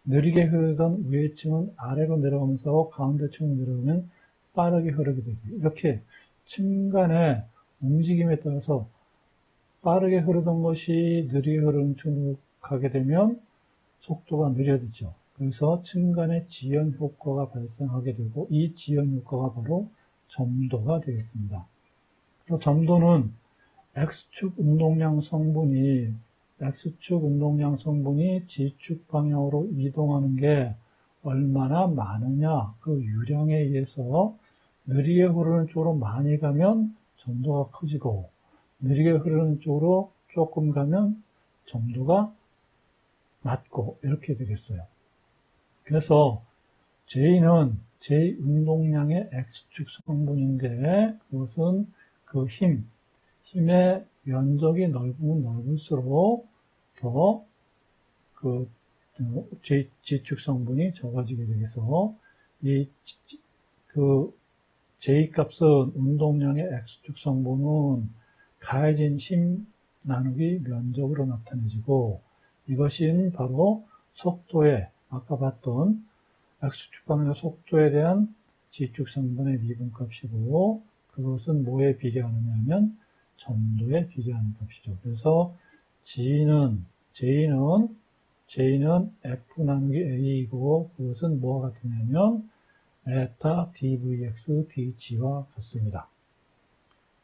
느리게 흐르던 위의 층은 아래로 내려가면서 가운데 층으로 내려가면 빠르게 흐르게 되고 이렇게 층 간의 움직임에 따라서 빠르게 흐르던 것이 느리게 흐르는 층으로 가게 되면 속도가 느려지죠. 그래서 층 간의 지연 효과가 발생하게 되고 이 지연 효과가 바로 점도가 되겠습니다. 점도는 X축 운동량 성분이 G축 방향으로 이동하는 게 얼마나 많으냐 그 유량에 의해서 느리게 흐르는 쪽으로 많이 가면 점도가 커지고 느리게 흐르는 쪽으로 조금 가면 점도가 낮고 이렇게 되겠어요. 그래서 J는 J 운동량의 X축 성분인데 그것은 그 힘의 면적이 넓으면 넓을수록 더 그 G축 성분이 적어지게 되어서 그 J 값은 운동량의 X축 성분은 가해진 힘 나누기 면적으로 나타내지고 이것이 바로 속도에 아까 봤던 X축 방향의 속도에 대한 G축 성분의 미분값이고 그것은 뭐에 비례하느냐 하면 점도에 비례하는 값이죠. 그래서 J는 F 나누기 A이고 그것은 뭐와 같으냐면 에타 dvx dg와 같습니다.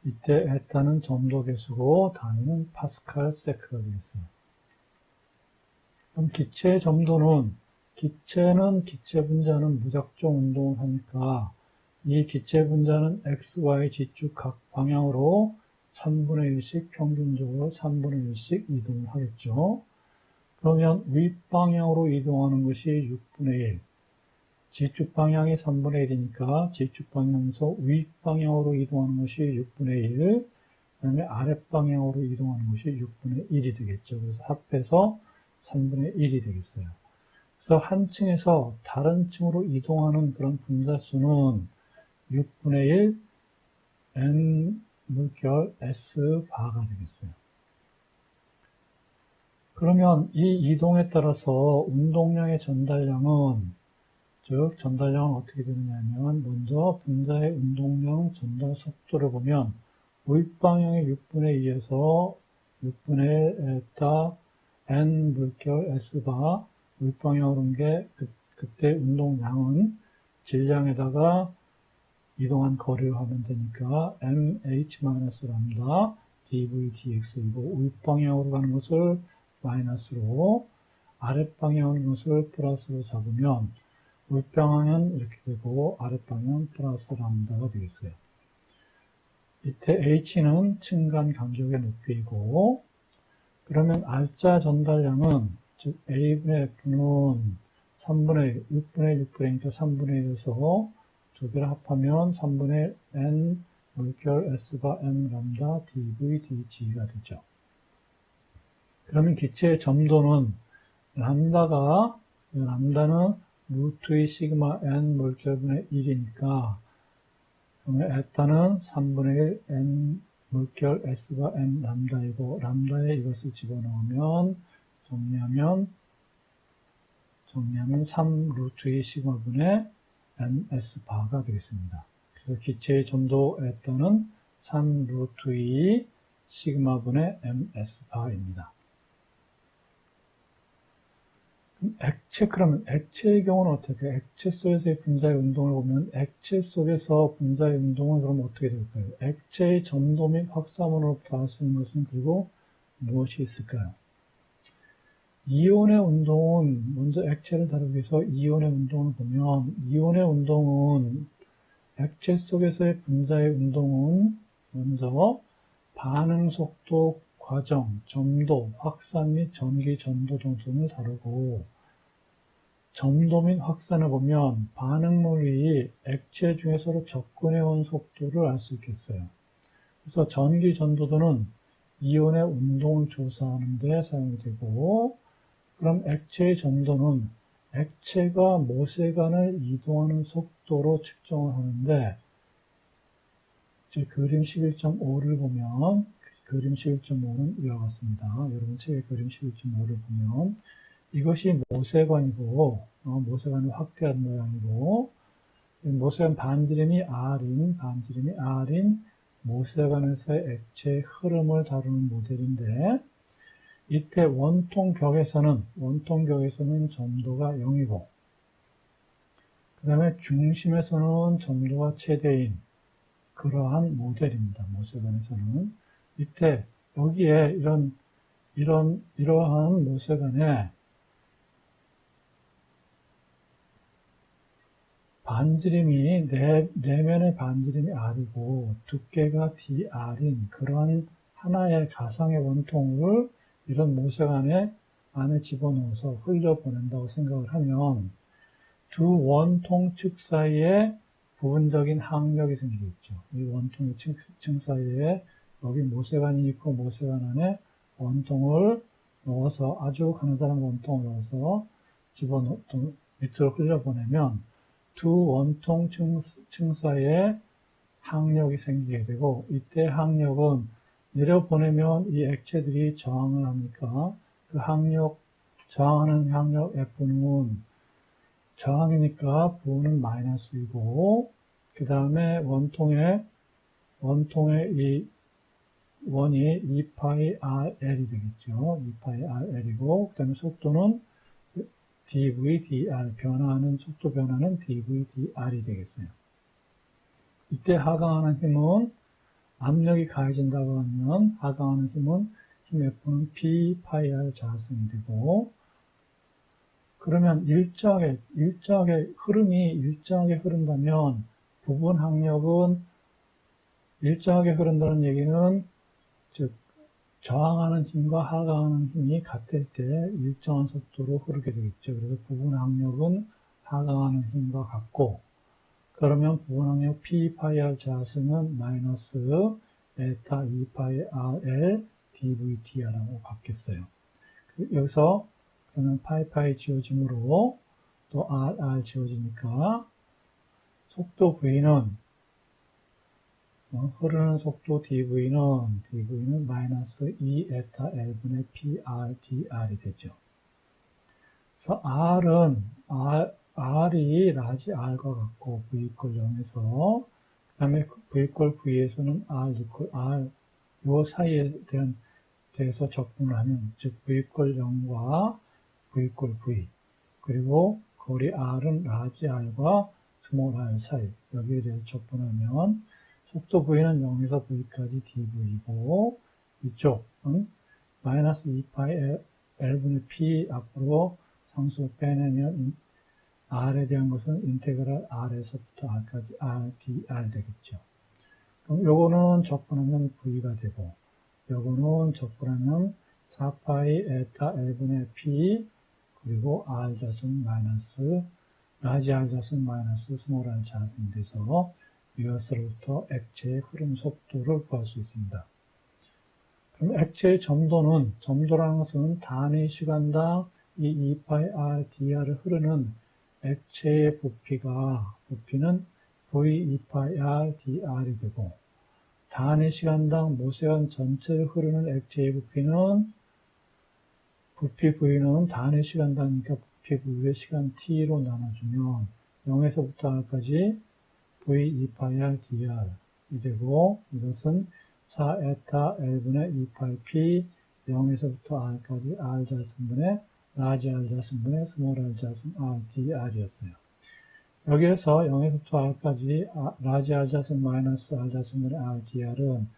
이때 에타는 점도 개수고 단위는 파스칼 세크가 되겠어요. 그럼 기체의 점도는 기체는 기체 분자는 무작정 운동을 하니까 이 기체 분자는 x, y, g축 각 방향으로 3분의 1씩 평균적으로 3분의 1씩 이동을 하겠죠. 그러면 윗방향으로 이동하는 것이 6분의 1, G축 방향이 3분의 1이니까 G축 방향에서 윗방향으로 이동하는 것이 6분의 1, 그 다음에 아랫방향으로 이동하는 것이 6분의 1이 되겠죠. 그래서 합해서 3분의 1이 되겠어요. 그래서 한 층에서 다른 층으로 이동하는 그런 분자수는 6분의 1 n 물결 S 바가 되겠어요. 그러면 이 이동에 따라서 운동량의 전달량은 즉 전달량은 어떻게 되느냐면 먼저 분자의 운동량 전달 속도를 보면 윗방향의 6분의 2에서 6분의 에타 n 물결 S바 윗방향으로 온 게 그때 운동량은 질량에다가 이동한 거리를 하면 되니까 mh-람다 dv dx이고 윗방향으로 가는 것을 마이너스로 아랫방향으로 가는 것을 플러스로 잡으면 윗방향은 이렇게 되고 아랫방향은 플러스 람다가 되겠어요. 이때 h는 층간 간격의 높이이고 그러면 R자 전달량은 즉 A분의 F는 3분의 1, 6분의 1, 6분의 3분의 1에서 두 개를 합하면 3분의 N 물결 S바 M 람다 dV dg가 되죠. 그러면 기체의 점도는 람다는 루트 2 시그마 n 물결분의 1이니까 그러면 에타는 3분의 1 n 물결 S가 n 람다이고 람다에 이것을 집어넣으면 정리하면 3 루트 2 시그마분의 ms 바가 되겠습니다. 그래서 기체의 점도 에타는 3 루트 2 시그마분의 ms 바입니다. 그러면 액체의 경우는 어떻게 해요? 액체 속에서의 분자의 운동을 보면 액체 속에서 분자의 운동은 그럼 어떻게 될까요? 액체의 점도 및 확산으로부터 알 수 있는 것은 그리고 무엇이 있을까요? 이온의 운동은 먼저 액체를 다루기 위해서 이온의 운동을 보면 이온의 운동은 액체 속에서의 분자의 운동은 먼저 반응 속도, 과정, 점도, 확산 및 전기 전도 등을 다루고 점도 및 확산을 보면 반응물이 액체 중에 서로 접근해온 속도를 알 수 있겠어요. 그래서 전기 전도도는 이온의 운동을 조사하는 데 사용이 되고 그럼 액체의 전도는 액체가 모세간을 이동하는 속도로 측정을 하는데 그림 11.5를 보면 그림 11.5는 이와 같습니다. 여러분 책의 그림 11.5를 보면 이것이 모세관이고 모세관을 확대한 모양이고 모세관 반지름이 R인 모세관에서의 액체의 흐름을 다루는 모델인데 이때 원통벽에서는 점도가 0이고 그 다음에 중심에서는 점도가 최대인 그러한 모델입니다. 모세관에서는 이때 여기에 이러한 모세관에 반지름이 내면의 반지름이 R이고 두께가 DR인 그러한 하나의 가상의 원통을 이런 모세관 안에 집어넣어서 흘려보낸다고 생각을 하면 두 원통 측 사이에 부분적인 항력이 생기겠죠. 이 원통의 층 사이에 여기 모세관이 있고 모세관 안에 원통을 넣어서 아주 가느다란 원통을 넣어서 밑으로 흘려보내면 두 원통 층 사이에 항력이 생기게 되고 이때 항력은 내려보내면 이 액체들이 저항을 하니까 그 저항하는 항력 F는 저항이니까 부는 마이너스이고 그 다음에 원통의 원통의 이 원이 2파이 RL이 되겠죠. 2파이 RL이고, 그 다음에 속도는 dv, dr, 변화하는, 속도 변화는 dv, dr이 되겠어요. 이때 하강하는 힘은 압력이 가해진다고 하면 하강하는 힘은 힘 F는 P, 파이 R 자승이 되고, 그러면 흐름이 일정하게 흐른다면 부분 항력은 일정하게 흐른다는 얘기는 즉 저항하는 힘과 하강하는 힘이 같을 때 일정한 속도로 흐르게 되겠죠. 그래서 부분 항력은 하강하는 힘과 같고, 그러면 부분 항력 P, 파이 R 자승은 마이너스 베타 2 파이 RL dVT라고 받겠어요. 여기서 그러면 파이 지워짐으로 또 RR 지워지니까 속도 V는 흐르는 속도 dV는 마이너스 2 에타 L분의 PR dr이 되죠. 그래서 R이 라지 R과 같고 V 이퀄 0에서 그 다음에 V 이퀄 V에서는 R 이퀄 R 요 사이에 대해서 적분을 하면 즉 V 이퀄 0과 V 이퀄 V 그리고 거리 R은 라지 R과 스몰 r 사이 여기에 대해서 적분하면 속도 V는 0에서 V까지 dV이고 이쪽은 마이너스 2파이 L분의 P 앞으로 상수 빼내면 R에 대한 것은 인테그랄 R에서부터 R까지 R, dR 되겠죠. 그럼 요거는 적분하면 V가 되고 요거는 적분하면 4파이 에타 L분의 P 그리고 R 자승 마이너스 라지 R 자승 마이너스 스몰 r 자승이 돼서 이것으로부터 액체의 흐름 속도를 구할 수 있습니다. 그럼 액체의 점도라는 것은 단위 시간당 이 2파이 R dr을 흐르는 액체의 부피는 V 2파이 R dr이 되고 단위 시간당 모세관 전체를 흐르는 액체의 부피 V는 단위 시간당이니까 부피 V의 시간 T로 나눠주면 0에서부터 R까지 V 2파이 R dr이 되고 이것은 4에타 L분의 2파이 P 0에서부터 R까지 R 자승분의 라지 R 자승분의 스몰 r 자승 R dr이었어요. 여기에서 0에서부터 R까지 라지 R 자승 마이너스 R 자승분의 R dr은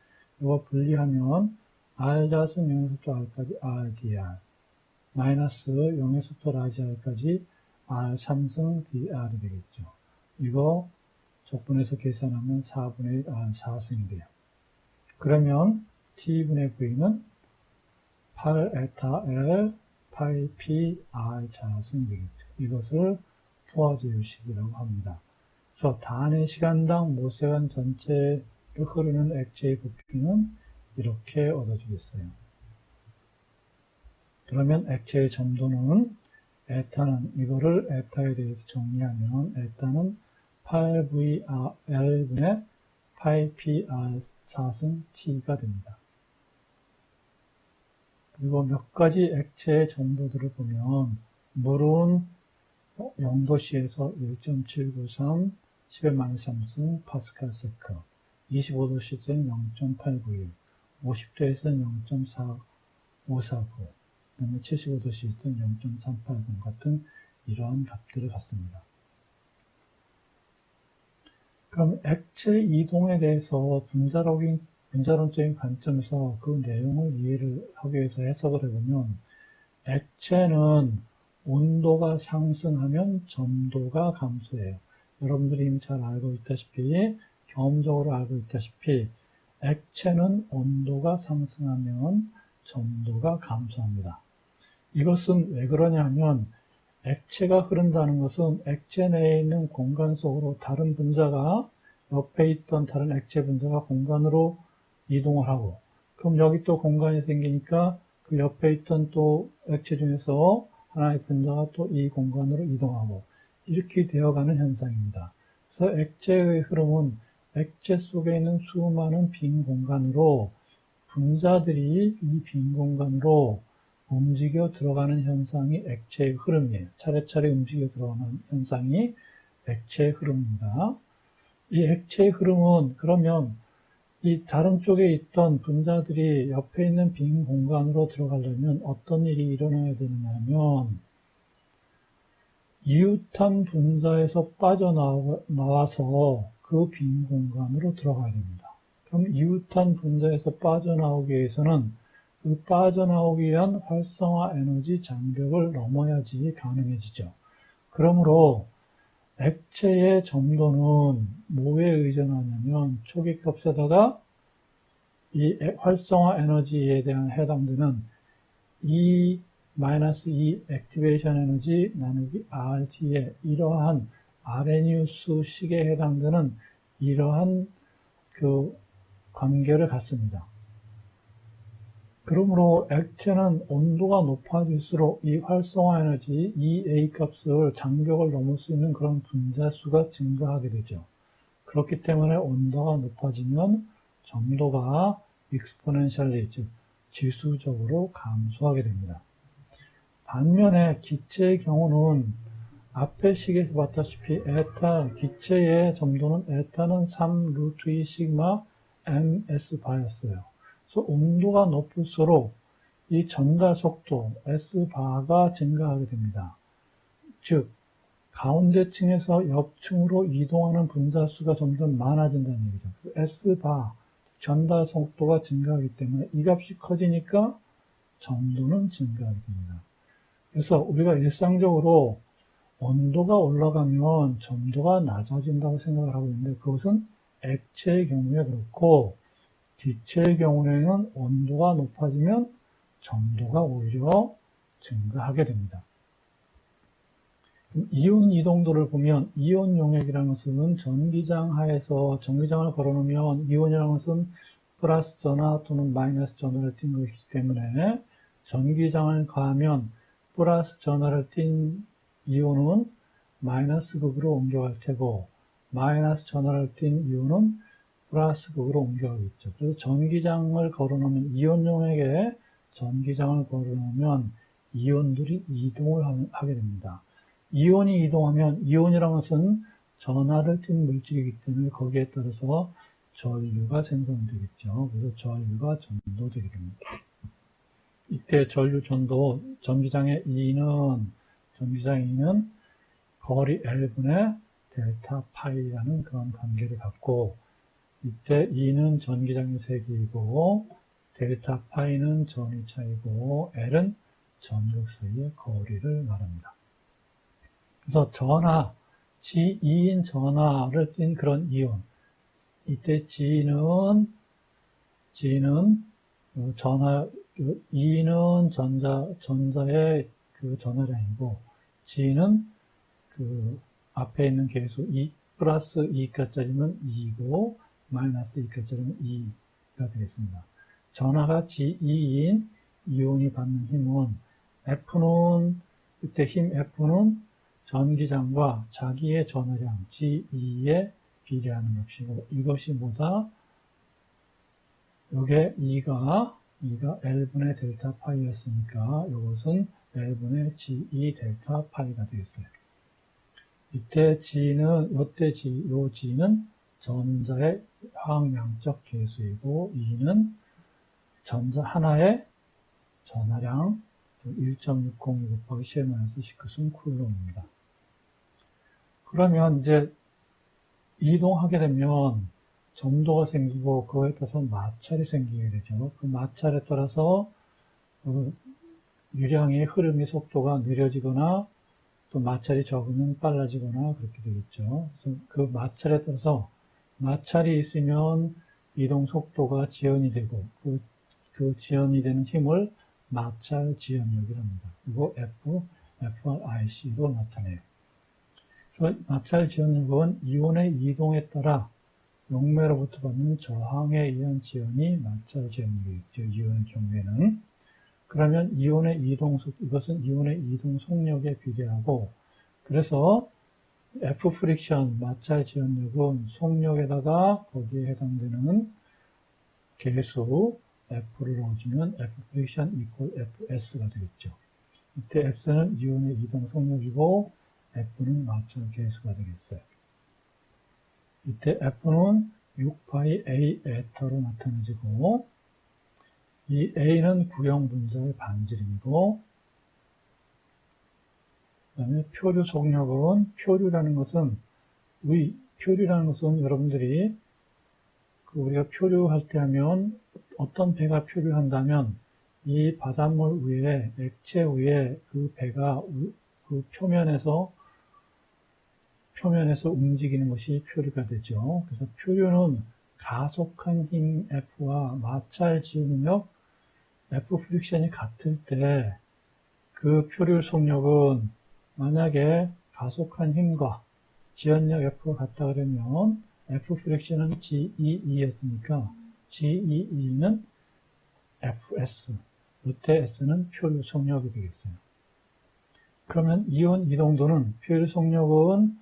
이거 분리하면 R 자승 0에서부터 R까지 R dr 마이너스 0에서부터 라지 R까지 R 3승 dr이 되겠죠. 이거 적분해서 계산하면 4분의 1 R 4승이 돼요. 그러면 T분의 V는 8에타 L 파이 P R 자승이 되겠죠. 이것을 포화제유식이라고 합니다. 그래서 단위 시간당 모세관 전체를 흐르는 액체의 부피는 이렇게 얻어지겠어요. 그러면 액체의 점도는 에타는 이거를 에타에 대해서 정리하면 에타는 8VRL분의 8PR 4승 T가 됩니다. 그리고 몇 가지 액체의 점도들을 보면 물은 0도씨에서 1.793 10-3승 파스칼 세크 25도씨에서는 0.891 50도에서는 0.4549 그다음에 75도씨에서는 0.380 같은 이러한 값들을 갖습니다. 그럼 액체 이동에 대해서 분자론적인 관점에서 그 내용을 이해를 하기 위해서 해석을 해보면 액체는 온도가 상승하면 점도가 감소해요. 여러분들이 이미 잘 알고 있다시피 경험적으로 알고 있다시피 액체는 온도가 상승하면 점도가 감소합니다. 이것은 왜 그러냐 하면 액체가 흐른다는 것은 액체 내에 있는 공간 속으로 다른 분자가 옆에 있던 다른 액체 분자가 공간으로 이동을 하고 그럼 여기 또 공간이 생기니까 그 옆에 있던 또 액체 중에서 하나의 분자가 또 이 공간으로 이동하고 이렇게 되어가는 현상입니다. 그래서 액체의 흐름은 액체 속에 있는 수많은 빈 공간으로 분자들이 이 빈 공간으로 움직여 들어가는 현상이 액체의 흐름이에요. 차례차례 움직여 들어가는 현상이 액체의 흐름입니다. 이 액체의 흐름은 그러면 이 다른 쪽에 있던 분자들이 옆에 있는 빈 공간으로 들어가려면 어떤 일이 일어나야 되느냐면 이웃한 분자에서 빠져나와서 그 빈 공간으로 들어가야 됩니다. 그럼 이웃한 분자에서 빠져나오기 위해서는 그 빠져나오기 위한 활성화 에너지 장벽을 넘어야지 가능해지죠. 그러므로 액체의 점도는 뭐에 의존하냐면 초기값에다가 이 활성화 에너지에 대한 해당되는 E 액티베이션 에너지 나누기 RT의 이러한 아레니우스 식에 해당되는 이러한 그 관계를 갖습니다. 그러므로 액체는 온도가 높아질수록 이 활성화 에너지 EA 값을 장벽을 넘을 수 있는 그런 분자 수가 증가하게 되죠. 그렇기 때문에 온도가 높아지면 점도가 익스포넨셜리, 즉 지수적으로 감소하게 됩니다. 반면에 기체의 경우는 앞에 식에서 봤다시피 기체의 점도는 에타는 3 루트 2 시그마 ms 바였어요. 그래서 온도가 높을수록 이 전달 속도 s 바가 증가하게 됩니다. 즉 가운데 층에서 옆층으로 이동하는 분자 수가 점점 많아진다는 얘기죠. 그래서 s 바 전달 속도가 증가하기 때문에 이 값이 커지니까 점도는 증가하게 됩니다. 그래서 우리가 일상적으로 온도가 올라가면 점도가 낮아진다고 생각을 하고 있는데 그것은 액체의 경우에 그렇고 기체의 경우에는 온도가 높아지면 점도가 오히려 증가하게 됩니다. 이온 이동도를 보면 이온 용액이라는 것은 전기장 하에서 전기장을 걸어놓으면 이온이라는 것은 플러스 전하 또는 마이너스 전하를 띈 것이기 때문에 전기장을 가하면 플러스 전하를 띤 이온은 마이너스 극으로 옮겨갈 테고 마이너스 전하를 띤 이온은 플러스 극으로 옮겨가겠죠. 그래서 전기장을 걸어놓으면 이온 용액에 전기장을 걸어놓으면 이온들이 이동을 하게 됩니다. 이온이 이동하면 이온이라는 것은 전하를 띤 물질이기 때문에 거기에 따라서 전류가 생성되겠죠. 그래서 전류가 전도되게 됩니다. 이때 전류 전도 전기장의 E는 거리 L분의 델타 파이라는 그런 관계를 갖고 이때 E는 전기장의 세기이고 델타 파이는 전위 차이고 L은 전극 사이의 거리를 말합니다. 그래서 전하, G2인 전하를 띤 그런 이온. 이때 G는 전하, E는 전자의 그 전하량이고, G는 그 앞에 있는 계수 플러스 2가짜리면 2이고, 마이너스 2가짜리면 2가 되겠습니다. 전하가 G2인 이온이 받는 힘은 이때 힘 F는 전기장과 자기의 전하량 G2에 비례하는 값이고 이것이 뭐다? 요게 E가 L분의 델타 파이였으니까 이것은 L분의 G2 델타 파이가 되겠어요. 이때 요 G는 전자의 화학량적 계수이고 E는 전자 하나의 전하량 1.602 곱하기 10-19 쿨롬입니다. 그러면 이제 이동하게 되면 점도가 생기고 그거에 따라서 마찰이 생기게 되죠. 그 마찰에 따라서 유량의 흐름의 속도가 느려지거나 또 마찰이 적으면 빨라지거나 그렇게 되겠죠. 그래서 그 마찰에 따라서 마찰이 있으면 이동 속도가 지연이 되고 그 지연이 되는 힘을 마찰 지연력이랍니다. 그리고 FRIC로 나타내요. 그래서 마찰 지연력은 이온의 이동에 따라 용매로부터 받는 저항에 의한 지연이 마찰 지연력이죠. 이온의 경우에는. 그러면 이것은 이온의 이동 속력에 비례하고, 그래서 F 프릭션, 마찰 지연력은 속력에다가 거기에 해당되는 계수 F를 넣어주면 F 프릭션 이퀄 FS가 되겠죠. 이때 S는 이온의 이동 속력이고 F는 마찰 계수가 되겠어요. 이때 F는 6파이 A 에타로 나타내지고, 이 A는 구형 분자의 반지름이고, 그 다음에 표류 속력은, 표류라는 것은 여러분들이 우리가 표류할 때 하면 어떤 배가 표류한다면 이 바닷물 위에, 액체 위에 그 배가 그 표면에서 움직이는 것이 표류가 되죠. 그래서 표류는 가속한 힘 F와 마찰 지응력 F 프릭션이 같을 때 그 표류 속력은 만약에 가속한 힘과 지연력 F가 같다 그러면 F 프릭션은 GEE였으니까 GEE는 FS, 이때 S는 표류 속력이 되겠어요. 그러면 이온 이동도는, 표류 속력은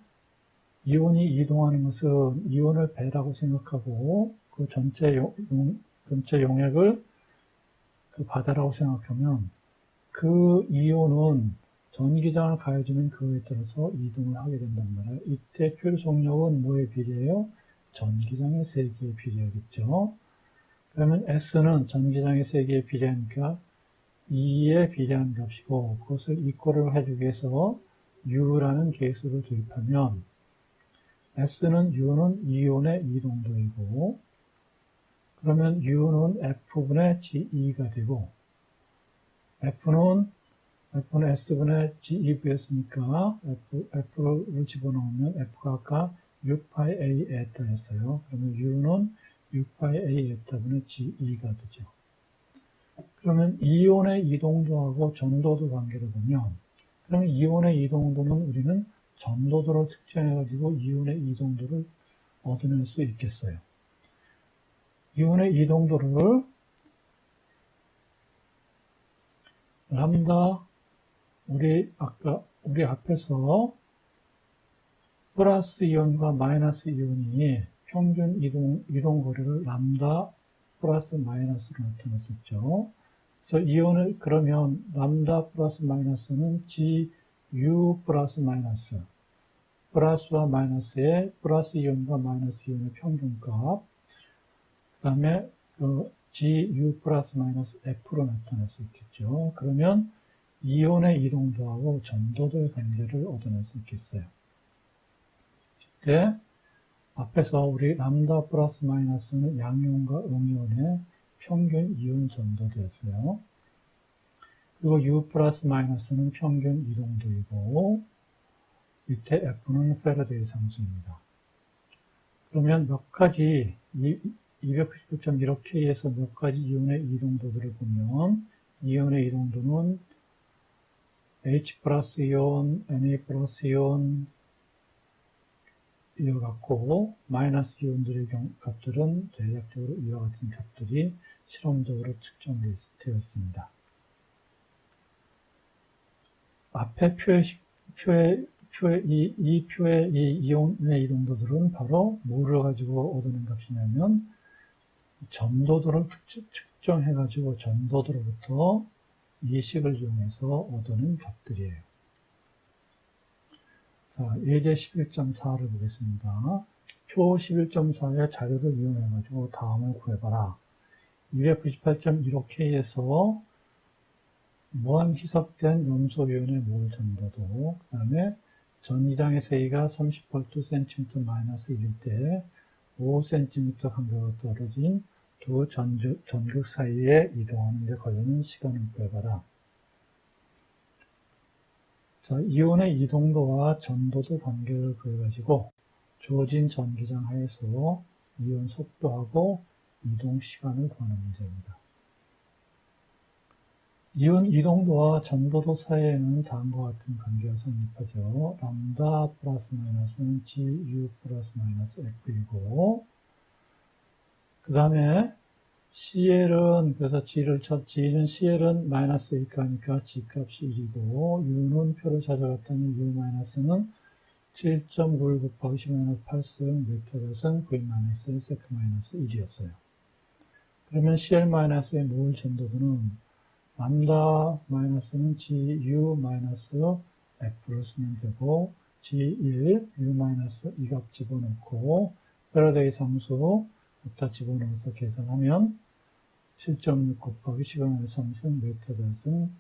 이온이 이동하는 것은 이온을 배라고 생각하고 그 전체 용액을 그 바다라고 생각하면 그 이온은 전기장을 가해주면 그에 따라서 이동을 하게 된단 말이에요. 이때 표류 속력은 뭐에 비례해요? 전기장의 세기에 비례하겠죠. 그러면 S는 전기장의 세기에 비례하니까 2에 비례한 값이고, 그것을 이퀄을 해주기 위해서 U라는 계수를 도입하면 S는 U는 이온의 이동도이고, 그러면 U는 F분의 GE가 되고, F는 S분의 GEV였으니까 F를 집어넣으면 F가 아까 6파이 A 에타였어요. 그러면 U는 6파이 A 에타분의 GE가 되죠. 그러면 이온의 이동도하고 전도도 관계를 보면, 그러면 이온의 이동도는 우리는 전도도를 특정해가지고 이온의 이동도를 얻어낼 수 있겠어요. 이온의 이동도를 람다, 우리 앞에서 플러스 이온과 마이너스 이온이 평균 이동 거리를 람다 플러스 마이너스로 나타냈었죠. 그래서 이온을, 그러면 람다 플러스 마이너스는 GU 플러스 마이너스, 플러스와 마이너스의 플러스 이온과 마이너스 이온의 평균값, 그 다음에 GU 플러스 마이너스 F로 나타낼 수 있겠죠. 그러면 이온의 이동도하고 전도도의 관계를 얻어낼 수 있겠어요. 이때 앞에서 우리 람다 플러스 마이너스는 양이온과 음이온의 평균 이온 전도도였어요. 그리고 U 플러스 마이너스는 평균 이동도이고, 밑에 F는 패러데이 상수입니다. 그러면 몇 가지, 299.15K에서 몇 가지 이온의 이동도들을 보면, 이온의 이동도는 H 플러스 이온, Na 플러스 이온, 이와 같고, 마이너스 이온들의 값들은 대략적으로 이와 같은 값들이 실험적으로 측정되어 있습니다. 앞에 이 표의 이 이온의 이동도들은 바로 뭐를 가지고 얻어낸 값이냐면, 전도도를 측정해가지고 전도도로부터 이 식을 이용해서 얻어낸 값들이에요. 자, 예제 11.4를 보겠습니다. 표 11.4의 자료를 이용해가지고 다음을 구해봐라. 298.15K에서 무한 희석된 염소이온의 몰 전도도, 그 다음에 전기장의 세기가 30V 마이너스 1일 때 5cm 간격으로 떨어진 두 전극 사이에 이동하는 데 걸리는 시간을 구해봐라. 자, 이온의 이동도와 전도도 관계를 구해가지고 주어진 전기장 하에서 이온 속도하고 이동 시간을 구하는 문제입니다. 이온 이동도와 전도도 사이에는 다음과 같은 관계가 성립하죠. 람다 플러스 마이너스는 GU 플러스 마이너스 F이고, 그 다음에 CL은, 그래서 G는 CL은 마이너스 1가 하니까 G 값이 1이고, U는 표를 찾아갔더니 U 마이너스는 7.9 곱하기 10-8승 벡터에서는 V 마이너스 1 세크 마이너스 1이었어요. 그러면 CL 마이너스의 몰 전도도는 람다 마이너스는 GU 마이너스 F를 쓰면 되고, G1, U 마이너스 이 값 집어넣고, 패러데이 상수 갖다 집어넣어서 계산하면 7.6 곱하기 10^-3 메타자승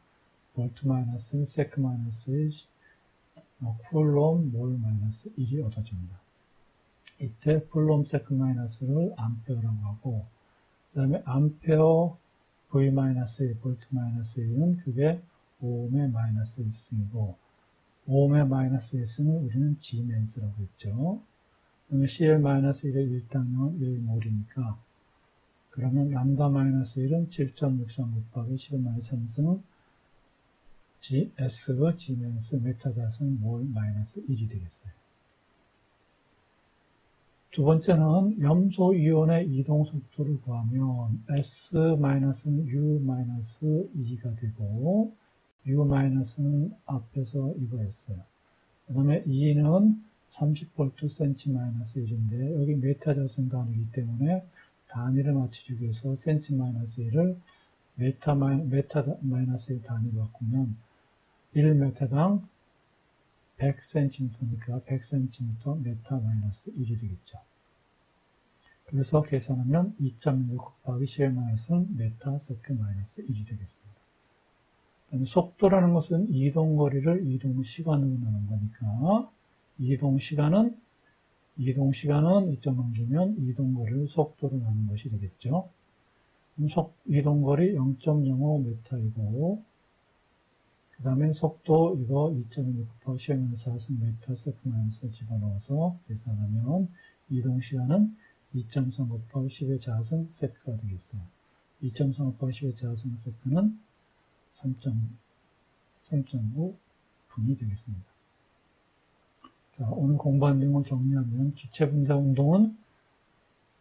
볼트 마이너스 세크 마이너스 쿨롬 몰 마이너스 1이 얻어집니다. 이때 쿨롬 세크 마이너스를 암페어라고 하고, 그 다음에 암페어 V 마이너스 볼트 마이너스 1은 그게 오음의 마이너스 1승이고, 오음의 마이너스 1승을 우리는 G맨스라고 했죠. 그러면 CL-1의 1당량은 1몰이니까, 그러면 람다 마이너스 1은 7.63 곱하기 10^-3승 S가 G맨스 메타자승 몰 마이너스 1이 되겠어요. 두 번째는 염소 이온의 이동 속도를 구하면 S-는 U-2가 되고, U-는 앞에서 이거였어요. 그 다음에 E는 30V cm-1인데, 여기 메타자승 단위이기 때문에 단위를 맞추기 위해서 cm-1을 메타-1 단위로 바꾸면 1m당 100cm니까 100cm 메타-1이 되겠죠. 그래서 계산하면 2.6 곱하기 10^-3 메타 세크 -1이 되겠습니다. 속도라는 것은 이동거리를 이동시간으로 나눈 거니까 이동시간은 2.0주면 이동거리를 속도로 나눈 것이 되겠죠. 이동거리 0.05m이고, 그 다음에 속도 이거 2.6 곱하기 10^-4 메타 세크 -을 집어넣어서 계산하면 이동시간은 2.3 곱하기 10의 자승 세크가 되겠어요. 2.3 곱하기 10의 자승 세크는 3.9분이 되겠습니다. 자, 오늘 공부한 내용을 정리하면 기체 분자 운동은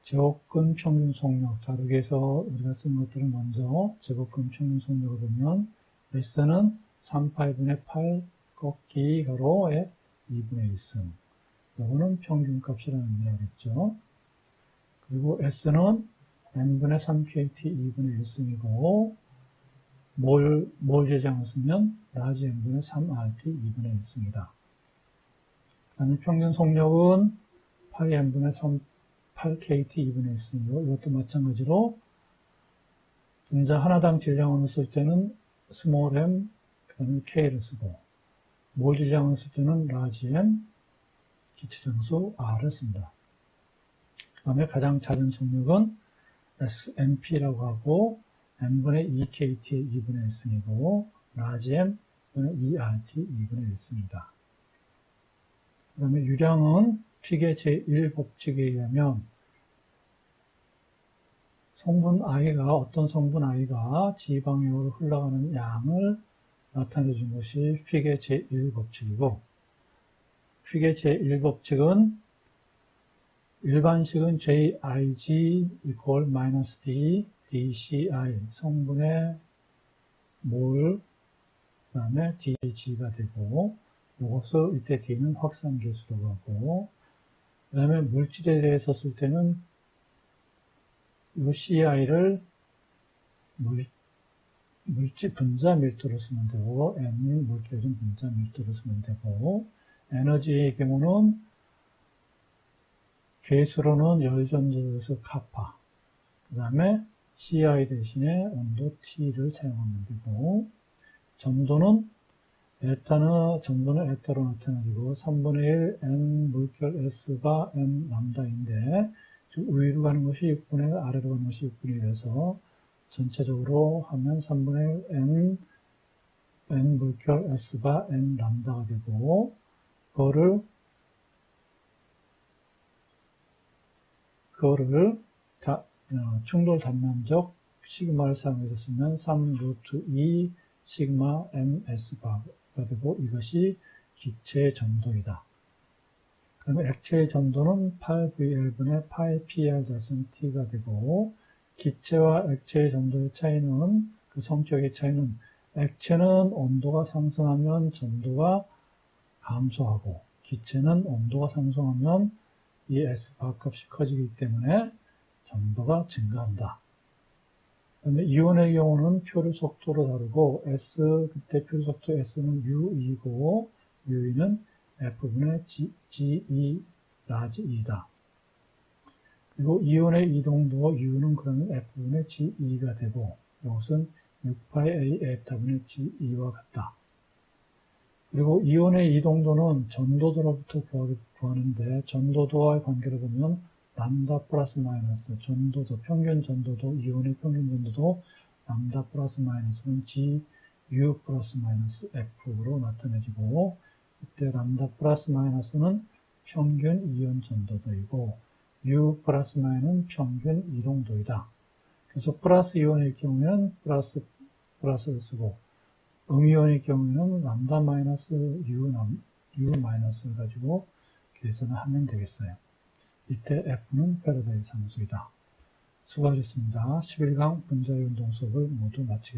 제곱근 평균 속력 다루기 위해서 우리가 쓴 것들을 먼저 제곱근 평균 속력을 보면 S는 3파이분의 8 꺾기 가로의 2분의 1승. 이거는 평균값이라는 의미하겠죠. 그리고 S는 n분의 3kt 2분의 1승이고, 몰 제장을 쓰면 라지 n분의 3rt 2분의 1승이다. 그 다음에 평균 속력은 파이 n분의 8kt 2분의 1승이고, 이것도 마찬가지로 분자 하나당 질량을 쓸 때는 스몰 m, 그 다음에 k를 쓰고, 몰 질량을 쓸 때는 라지 m, 기체장수 r을 씁니다. 그 다음에 가장 작은 속력은 SNP라고 하고, n분의 2KT의 2분의 1승이고, 라지 M 분의 2RT 2분의 1승이다. 그 다음에 유량은 픽의 제1법칙에 의하면 어떤 성분 I가 G방향으로 흘러가는 양을 나타내준 것이 픽의 제1법칙이고, 픽의 제1법칙은 일반식은 JIG equal -D DCI 성분의 몰, 그 다음에 DG가 되고, 이것을 이때 D는 확산계수라고 하고, 그 다음에 물질에 대해서 쓸 때는 이 CI를 물질 분자 밀도로 쓰면 되고, M이 물질은 분자 밀도로 쓰면 되고, 에너지의 경우는 계수로는 열전도에서 카파, 그 다음에 CI 대신에 온도 T를 사용하면 되고, 점도는 에타로 나타나지고 3분의 1 N 물결 S가 N 람다인데, 즉 위로 가는 것이 6분의 1, 아래로 가는 것이 6분의 1에서 전체적으로 하면 3분의 1 N 물결 S가 N 람다가 되고, 그거를 충돌 단면적 시그마를 사용해서 쓰면 3√2 시그마 ms 바가 되고, 이것이 기체의 점도이다. 그러면 액체의 점도는 8VL분의 8PR-T가 되고, 기체와 액체의 점도의 차이는, 그 성격의 차이는, 액체는 온도가 상승하면 점도가 감소하고, 기체는 온도가 상승하면 이 S 바값이 커지기 때문에 점도가 증가한다. 그다음에 이온의 경우는 표류 속도로 다르고, 그때 표류 속도 S는 U2고, U2는 F분의 GE 라지 E다. 그리고 이온의 이동도 U는 그러면 F분의 G2가 되고 이것은 6πA 에타분의 G2와 같다. 그리고 이온의 이동도는 전도도로부터 구하는데 전도도와의 관계를 보면 람다 플러스 마이너스 전도도, 평균 전도도, 이온의 평균 전도도 람다 플러스 마이너스는 GU 플러스 마이너스 F로 나타내지고 이때 람다 플러스 마이너스는 평균 이온 전도도이고 U 플러스 마이너스는 평균 이동도이다. 그래서 플러스 이온일 경우에는 플러스를 쓰고 음이온일 경우에는 람다 마이너스 U 마이너스를 가지고 계산을 하면 되겠어요. 이때 F는 패러다이 상수이다. 수고하셨습니다. 11강 분자이온 수업을 모두 마치겠습니다.